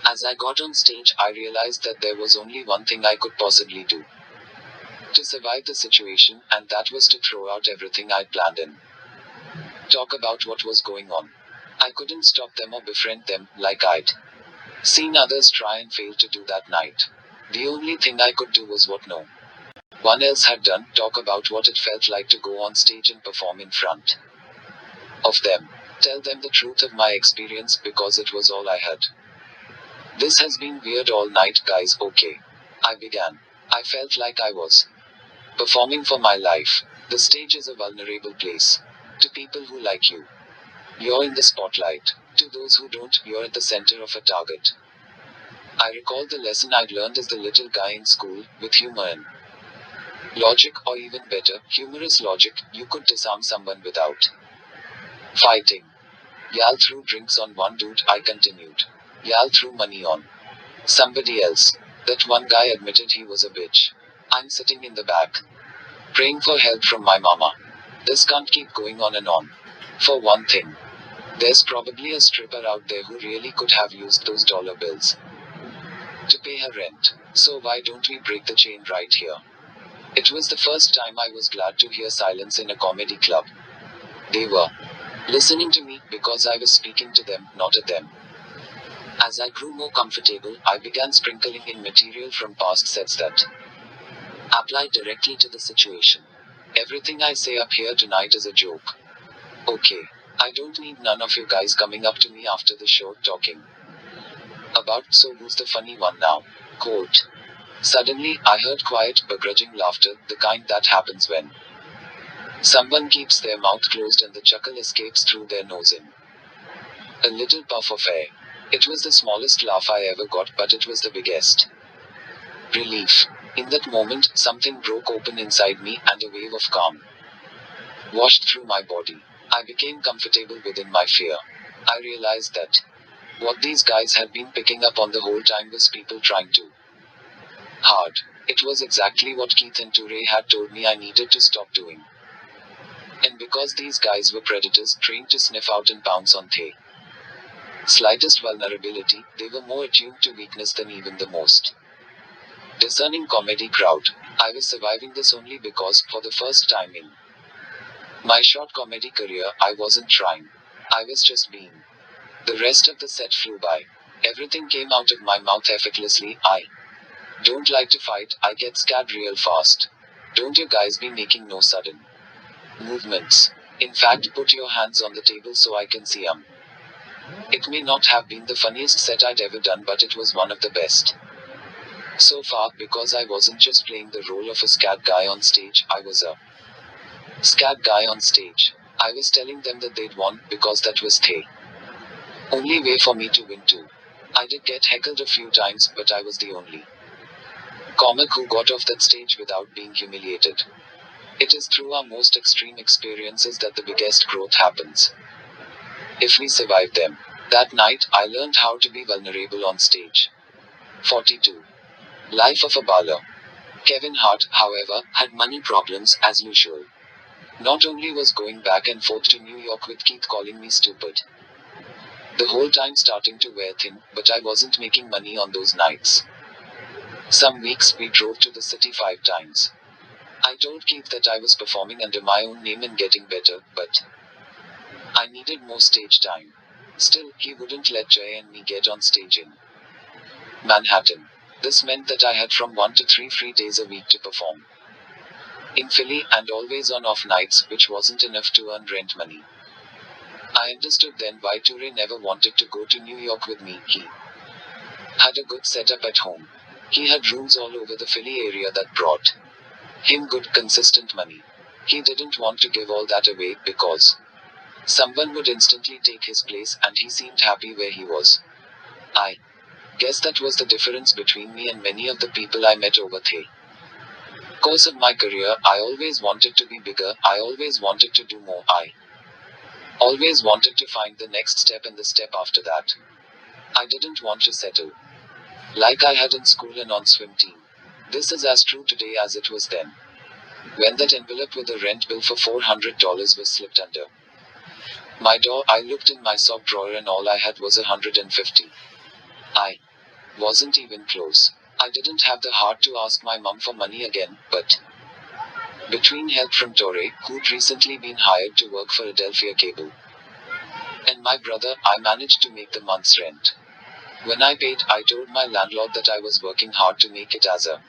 As I got on stage, I realized that there was only one thing I could possibly do to survive the situation, and that was to throw out everything I'd planned and talk about what was going on. I couldn't stop them or befriend them, like I'd seen others try and fail to do that night. The only thing I could do was what no one else had done, talk about what it felt like to go on stage and perform in front of them. Tell them the truth of my experience, because it was all I had. "This has been weird all night, guys, okay?" I began. I felt like I was Performing for my life. The stage is a vulnerable place. To people who like you, you're in the spotlight. To those who don't, you're at the center of a target. I recall the lesson I'd learned as the little guy in school, with humor and logic, or even better, humorous logic, you could disarm someone without fighting. Yal threw drinks on one dude, I continued. Yal threw money on somebody else. That one guy admitted he was a bitch. I'm sitting in the back, praying for help from my mama. This can't keep going on and on. For one thing, there's probably a stripper out there who really could have used those dollar bills to pay her rent. So why don't we break the chain right here? It was the first time I was glad to hear silence in a comedy club. They were listening to me because I was speaking to them, not at them. As I grew more comfortable, I began sprinkling in material from past sets that applied directly to the situation. Everything I say up here tonight is a joke. Okay. I don't need none of you guys coming up to me after the show talking about, so who's the funny one now? Quote. Suddenly, I heard quiet, begrudging laughter, the kind that happens when someone keeps their mouth closed and the chuckle escapes through their nose in a little puff of air. It was the smallest laugh I ever got, but it was the biggest relief. In that moment, something broke open inside me, and a wave of calm washed through my body. I became comfortable within my fear. I realized that what these guys had been picking up on the whole time was people trying to hard. It was exactly what Keith and Ture had told me I needed to stop doing. And because these guys were predators, trained to sniff out and pounce on the slightest vulnerability, they were more attuned to weakness than even the most discerning comedy crowd. I was surviving this only because, for the first time in my short comedy career, I wasn't trying. I was just being. The rest of the set flew by. Everything came out of my mouth effortlessly. I don't like to fight, I get scared real fast. Don't you guys be making no sudden movements. In fact, put your hands on the table so I can see 'em. It may not have been the funniest set I'd ever done, but it was one of the best so far, because I wasn't just playing the role of a scared guy on stage, I was a scared guy on stage. I was telling them that they'd won, because that was the only way for me to win too. I did get heckled a few times, but I was the only comic who got off that stage without being humiliated. It is through our most extreme experiences that the biggest growth happens. If we survive them. That night, I learned how to be vulnerable on stage. 42. Life of a baller. Kevin Hart, however, had money problems, as usual. Not only was going back and forth to New York with Keith calling me stupid the whole time starting to wear thin, but I wasn't making money on those nights. Some weeks we drove to the city 5 times. I told Keith that I was performing under my own name and getting better, but I needed more stage time. Still, he wouldn't let Jay and me get on stage in Manhattan. This meant that I had from 1 to 3 free days a week to perform in Philly, and always on off nights, which wasn't enough to earn rent money. I understood then why Ture never wanted to go to New York with me. He had a good setup at home. He had rooms all over the Philly area that brought him good, consistent money. He didn't want to give all that away, because someone would instantly take his place, and he seemed happy where he was. I guess that was the difference between me and many of the people I met over the course of my career. I always wanted to be bigger, I always wanted to do more, I always wanted to find the next step and the step after that. I didn't want to settle like I had in school and on swim team. This is as true today as it was then. When that envelope with a rent bill for $400 was slipped under my door, I looked in my sock drawer and all I had was $150. I wasn't even close. I didn't have the heart to ask my mom for money again, but between help from Ture, who'd recently been hired to work for Adelphia Cable, and my brother, I managed to make the month's rent. When I paid, I told my landlord that I was working hard to make it as a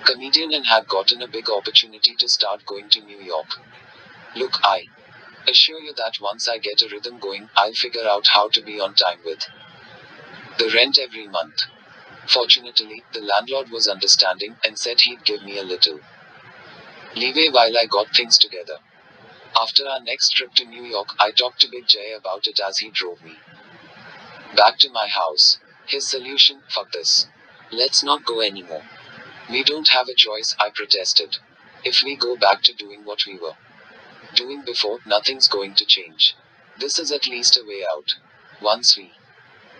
comedian and had gotten a big opportunity to start going to New York. Look, I assure you that once I get a rhythm going, I'll figure out how to be on time with the rent every month. Fortunately, the landlord was understanding and said he'd give me a little leeway while I got things together. After our next trip to New York, I talked to Big Jay about it as he drove me back to my house. His solution: fuck this. Let's not go anymore. We don't have a choice, I protested. If we go back to doing what we were doing before, nothing's going to change. This is at least a way out. Once we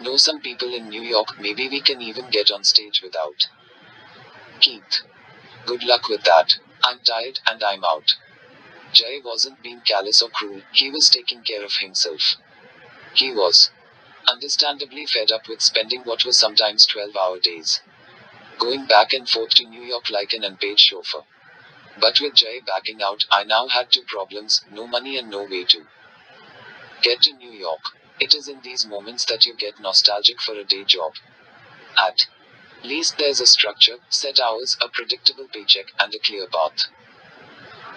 know some people in New York, maybe we can even get on stage without Keith. Good luck with that. I'm tired and I'm out. Jay wasn't being callous or cruel, he was taking care of himself. He was understandably fed up with spending what were sometimes 12-hour days going back and forth to New York like an unpaid chauffeur. But with Jay backing out, I now had two problems: no money and no way to get to New York. It is in these moments that you get nostalgic for a day job. At least there's a structure, set hours, a predictable paycheck, and a clear path.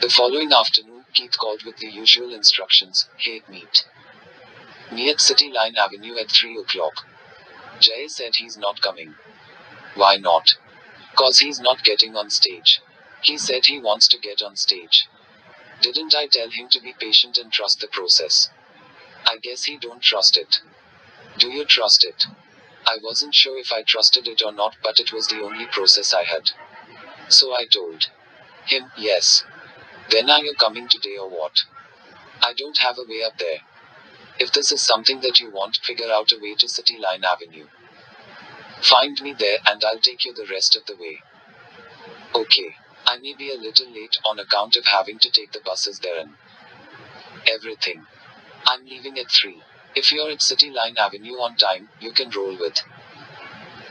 The following afternoon, Keith called with the usual instructions: hey, meet me at City Line Avenue at 3 o'clock. Jay said he's not coming. Why not? 'Cause he's not getting on stage. He said he wants to get on stage. Didn't I tell him to be patient and trust the process? I guess he don't trust it. Do you trust it? I wasn't sure if I trusted it or not, but it was the only process I had. So I told him, yes. Then are you coming today or what? I don't have a way up there. If this is something that you want, figure out a way to City Line Avenue. Find me there and I'll take you the rest of the way. Okay. I may be a little late on account of having to take the buses there and everything. I'm leaving at 3. If you're at City Line Avenue on time, you can roll with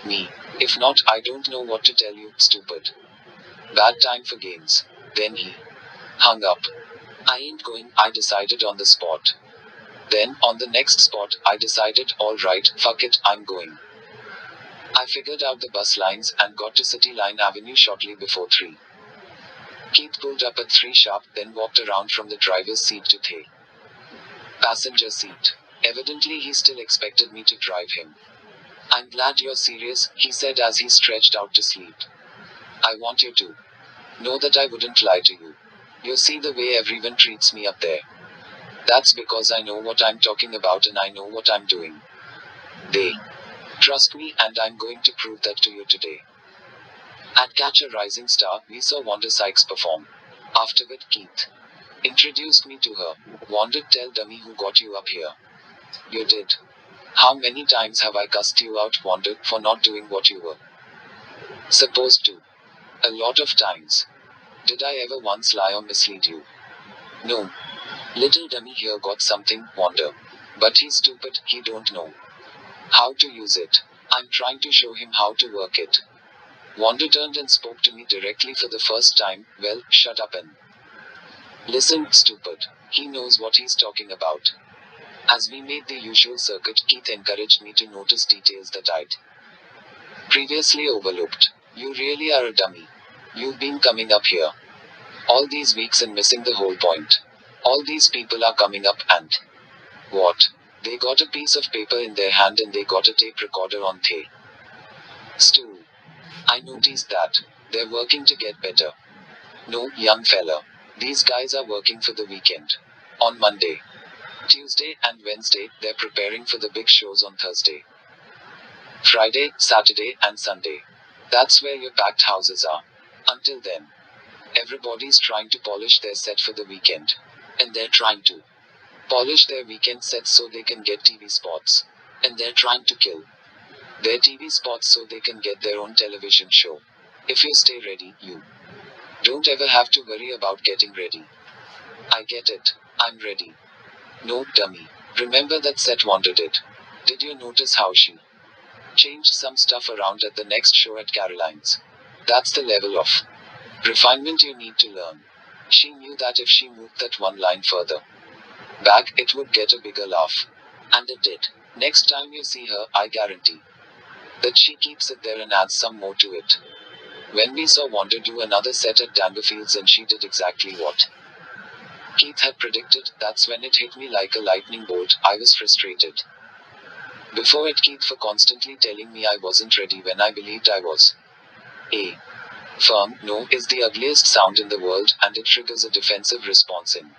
me. If not, I don't know what to tell you, stupid. Bad time for games. Then he hung up. I ain't going, I decided on the spot. Then, on the next spot, I decided, alright, fuck it, I'm going. I figured out the bus lines and got to City Line Avenue shortly before 3. Keith pulled up at 3 sharp, then walked around from the driver's seat to the passenger seat. Evidently he still expected me to drive him. I'm glad you're serious, he said as he stretched out to sleep. I want you to know that I wouldn't lie to you. You see the way everyone treats me up there. That's because I know what I'm talking about and I know what I'm doing. They trust me, and I'm going to prove that to you today. At Catch a Rising Star, we saw Wanda Sykes perform. Afterward, Keith introduced me to her. Wanda, tell dummy who got you up here. You did. How many times have I cussed you out, Wanda, for not doing what you were supposed to? A lot of times. Did I ever once lie or mislead you? No. Little dummy here got something, Wanda. But he's stupid, he don't know how to use it. I'm trying to show him how to work it. Wanda turned and spoke to me directly for the first time. Well, shut up and listen, stupid. He knows what he's talking about. As we made the usual circuit, Keith encouraged me to notice details that I'd previously overlooked. You really are a dummy. You've been coming up here all these weeks and missing the whole point. All these people are coming up and what? They got a piece of paper in their hand and they got a tape recorder on the stool. I noticed that. They're working to get better. No, young fella. These guys are working for the weekend. On Monday, Tuesday, and Wednesday, they're preparing for the big shows on Thursday, Friday, Saturday, and Sunday. That's where your packed houses are. Until then, everybody's trying to polish their set for the weekend. And they're trying to polish their weekend sets so they can get TV spots. And they're trying to kill their TV spots so they can get their own television show. If you stay ready, you don't ever have to worry about getting ready. I get it. I'm ready. No, dummy. Remember that set Wanda did? Did you notice how she changed some stuff around at the next show at Caroline's? That's the level of refinement you need to learn. She knew that if she moved that one line further back, it would get a bigger laugh. And it did. Next time you see her, I guarantee that she keeps it there and adds some more to it. When we saw Wanda do another set at Dangerfields and she did exactly what Keith had predicted, that's when it hit me like a lightning bolt. I was frustrated before it, Keith, for constantly telling me I wasn't ready when I believed I was. A. Firm no is the ugliest sound in the world, and it triggers a defensive response in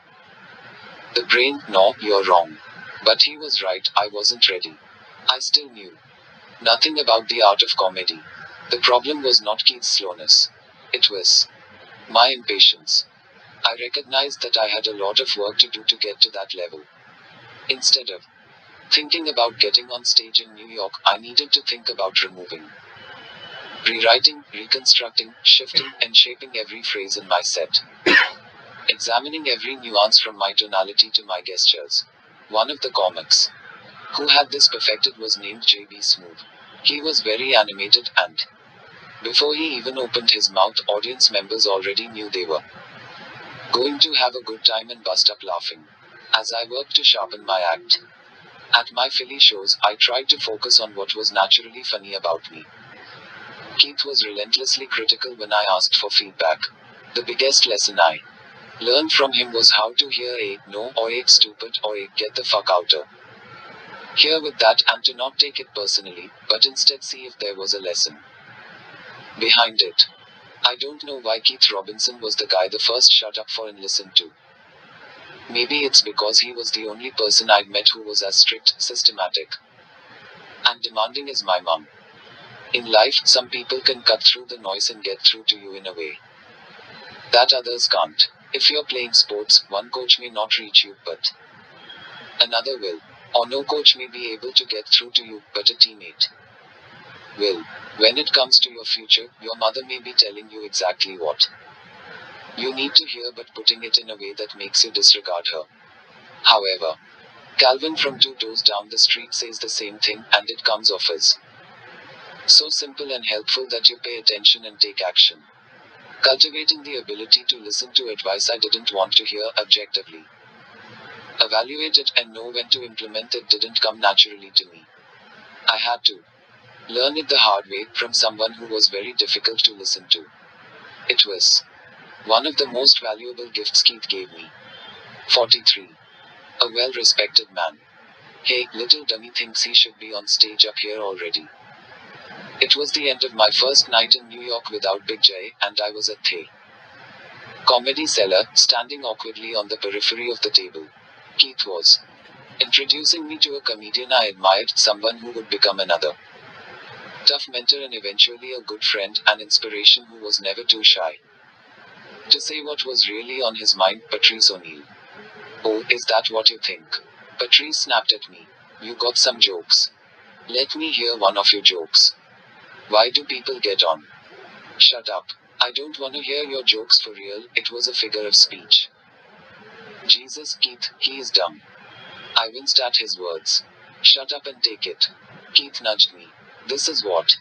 the brain. No, you're wrong. But he was right, I wasn't ready. I still knew nothing about the art of comedy. The problem was not Keith's slowness. It was my impatience. I recognized that I had a lot of work to do to get to that level. Instead of thinking about getting on stage in New York, I needed to think about removing, rewriting, reconstructing, shifting, and shaping every phrase in my set. Examining every nuance from my tonality to my gestures. One of the comics who had this perfected was named J.B. Smoove. He was very animated, and before he even opened his mouth, audience members already knew they were going to have a good time and bust up laughing. As I worked to sharpen my act, at my Philly shows, I tried to focus on what was naturally funny about me. Keith was relentlessly critical when I asked for feedback. The biggest lesson I learned from him was how to hear a no or a stupid or a get the fuck outer. Hear with that and to not take it personally, but instead see if there was a lesson behind it. I don't know why Keith Robinson was the guy the first shut up for and listened to. Maybe it's because he was the only person I'd met who was as strict, systematic, and demanding as my mum. In life, some people can cut through the noise and get through to you in a way that others can't. If you're playing sports, one coach may not reach you, but another will. Or no coach may be able to get through to you, but a teammate will. When it comes to your future, your mother may be telling you exactly what you need to hear, but putting it in a way that makes you disregard her. However, Calvin from 2 doors down the street says the same thing, and it comes off as so simple and helpful that you pay attention and take action. Cultivating the ability to listen to advice I didn't want to hear, objectively evaluate it, and know when to implement it didn't come naturally to me. I had to learn it the hard way, from someone who was very difficult to listen to. It was one of the most valuable gifts Keith gave me. 43. A well-respected man. Hey, little dummy thinks he should be on stage up here already. It was the end of my first night in New York without Big J, and I was at the Comedy Cellar, standing awkwardly on the periphery of the table. Keith was introducing me to a comedian I admired, someone who would become another tough mentor and eventually a good friend, an inspiration who was never too shy to say what was really on his mind. Patrice O'Neill. Oh, is that what you think? Patrice snapped at me. You got some jokes? Let me hear one of your jokes. Why do people get on? Shut up. I don't want to hear your jokes for real, it was a figure of speech. Jesus, Keith, he is dumb. I winced at his words. Shut up and take it. Keith nudged me. This is what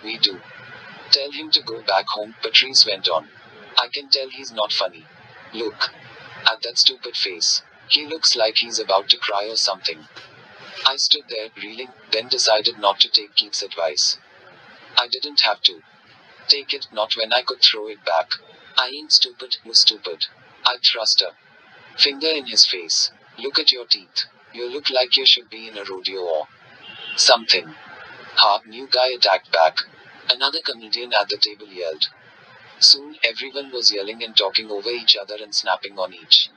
we do. Tell him to go back home, Patrice went on. I can tell he's not funny. Look at that stupid face. He looks like he's about to cry or something. I stood there, reeling, then decided not to take Keith's advice. I didn't have to take it, not when I could throw it back. I ain't stupid, you stupid. I thrust a finger in his face. Look at your teeth. You look like you should be in a rodeo or something. Ha, new guy attacked back. Another comedian at the table yelled. Soon, everyone was yelling and talking over each other and snapping on each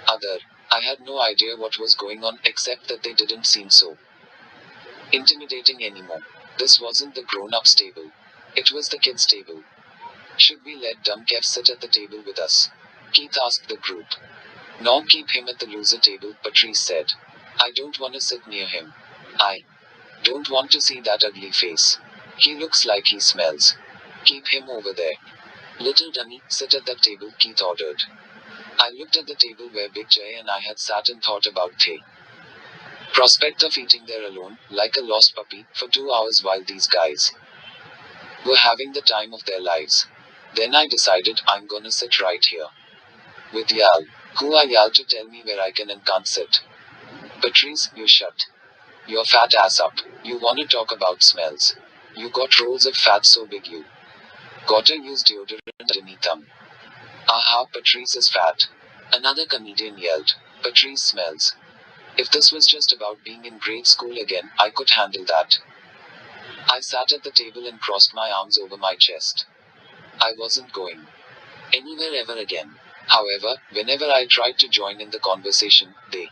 other. I had no idea what was going on, except that they didn't seem so intimidating anymore. This wasn't the grown-ups table. It was the kids' table. Should we let dumb Kev sit at the table with us? Keith asked the group. No, keep him at the loser table, Patrice said. I don't want to sit near him. I don't want to see that ugly face. He looks like he smells. Keep him over there. Little dummy, sit at that table, Keith ordered. I looked at the table where Big J and I had sat and thought about the prospect of eating there alone, like a lost puppy, for 2 hours while these guys were having the time of their lives. Then I decided I'm gonna sit right here with Yal. Who are Yal to tell me where I can and can't sit? Patrice, you shut your fat ass up. You wanna talk about smells? You got rolls of fat so big you gotta use deodorant underneath them. Aha, Patrice is fat. Another comedian yelled. Patrice smells. If this was just about being in grade school again, I could handle that. I sat at the table and crossed my arms over my chest. I wasn't going anywhere ever again. However, whenever I tried to join in the conversation, they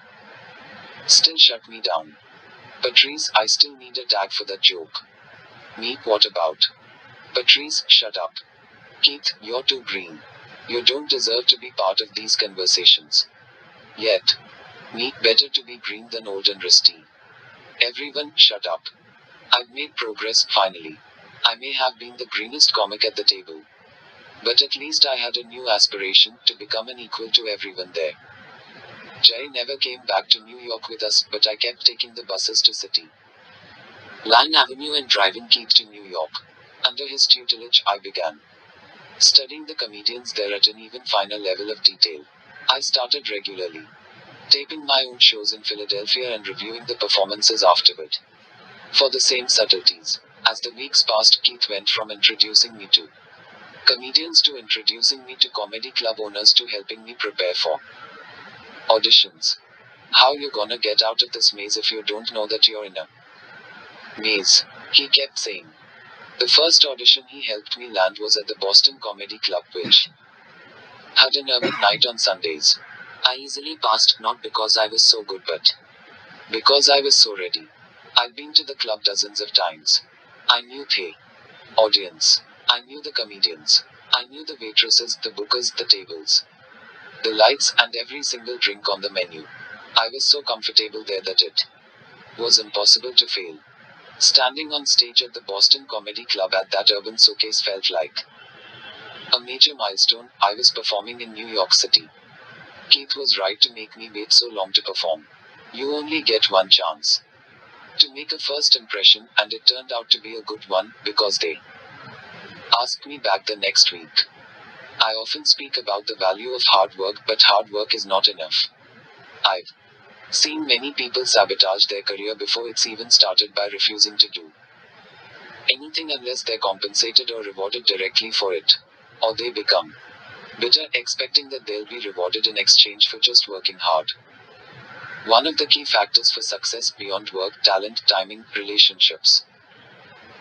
still shut me down. Patrice, I still need a tag for that joke. Me, what about? Patrice, shut up. Keith, you're too green. You don't deserve to be part of these conversations. Yet. Me, better to be green than old and rusty. Everyone, shut up. I've made progress, finally. I may have been the greenest comic at the table. But at least I had a new aspiration, to become an equal to everyone there. Jay never came back to New York with us, but I kept taking the buses to City Line Avenue and driving Keith to New York. Under his tutelage, I began studying the comedians there at an even finer level of detail. I started regularly taping my own shows in Philadelphia and reviewing the performances afterward. For the same subtleties. As the weeks passed, Keith went from introducing me to comedians to introducing me to comedy club owners to helping me prepare for auditions. How you gonna get out of this maze if you don't know that you're in a maze? He kept saying. The first audition he helped me land was at the Boston Comedy Club, which had an urban night on Sundays. I easily passed, not because I was so good, but because I was so ready. I'd been to the club dozens of times. I knew the audience. I knew the comedians. I knew the waitresses, the bookers, the tables, the lights, and every single drink on the menu. I was so comfortable there that it was impossible to fail. Standing on stage at the Boston Comedy Club at that urban showcase felt like a major milestone. I was performing in New York City. Keith was right to make me wait so long to perform. You only get one chance to make a first impression, and it turned out to be a good one, because they asked me back the next week. I often speak about the value of hard work, but hard work is not enough. I've seen many people sabotage their career before it's even started by refusing to do anything unless they're compensated or rewarded directly for it. Or they become bitter, expecting that they'll be rewarded in exchange for just working hard. One of the key factors for success beyond work, talent, timing, relationships,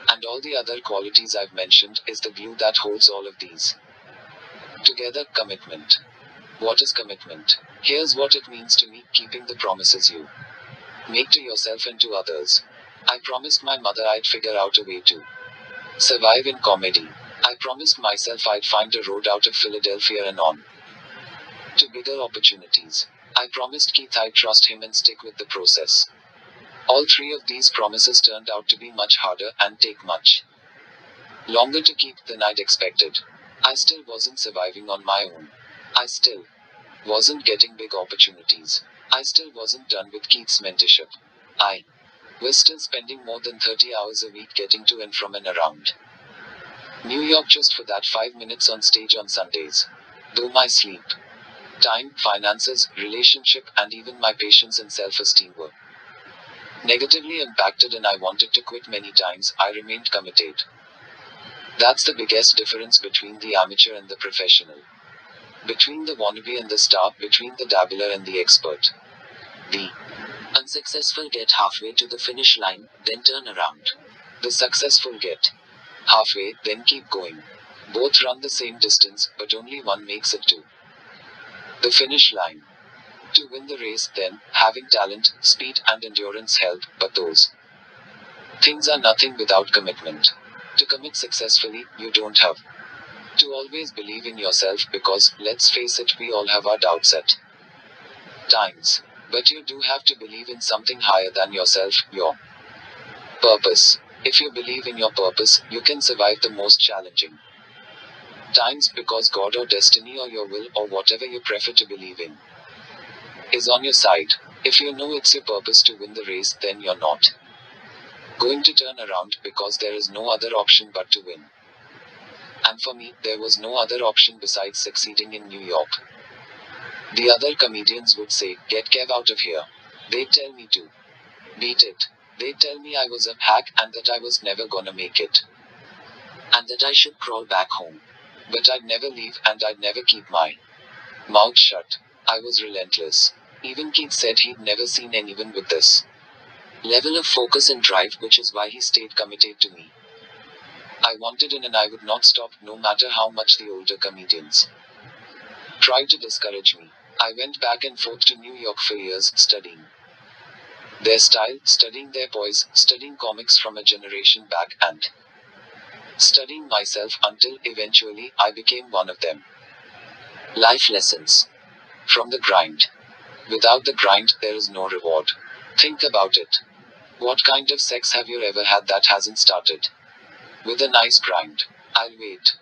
and all the other qualities I've mentioned, is the glue that holds all of these together: commitment. What is commitment? Here's what it means to me: keeping the promises you make to yourself and to others. I promised my mother I'd figure out a way to survive in comedy. I promised myself I'd find a road out of Philadelphia and on to bigger opportunities. I promised Keith I'd trust him and stick with the process. All three of these promises turned out to be much harder, and take much longer to keep than I'd expected. I still wasn't surviving on my own. I still wasn't getting big opportunities. I still wasn't done with Keith's mentorship. I was still spending more than 30 hours a week getting to and from and around New York just for that 5 minutes on stage on Sundays. Though my sleep, time, finances, relationship, and even my patience and self-esteem were negatively impacted and I wanted to quit many times, I remained committed. That's the biggest difference between the amateur and the professional. Between the wannabe and the star, between the dabbler and the expert. The unsuccessful get halfway to the finish line, then turn around. The successful get halfway, then keep going. Both run the same distance, but only one makes it to the finish line. To win the race, then, having talent, speed, and endurance help, but those things are nothing without commitment. To commit successfully, you don't have to always believe in yourself, because, let's face it, we all have our doubts at times. But you do have to believe in something higher than yourself, your purpose. If you believe in your purpose, you can survive the most challenging times, because God or destiny or your will, or whatever you prefer to believe in, is on your side. If you know it's your purpose to win the race, then you're not going to turn around, because there is no other option but to win. And for me, there was no other option besides succeeding in New York. The other comedians would say, "Get Kev out of here." They'd tell me to beat it. They'd tell me I was a hack, and that I was never gonna make it, and that I should crawl back home. But I'd never leave, and I'd never keep my mouth shut. I was relentless. Even Keith said he'd never seen anyone with this level of focus and drive, which is why he stayed committed to me. I wanted in and I would not stop, no matter how much the older comedians tried to discourage me. I went back and forth to New York for years, studying their style, studying their poise, studying comics from a generation back, and studying myself until, eventually, I became one of them. Life lessons from the grind. Without the grind, there is no reward. Think about it. What kind of sex have you ever had that hasn't started with a nice grind? I'll wait.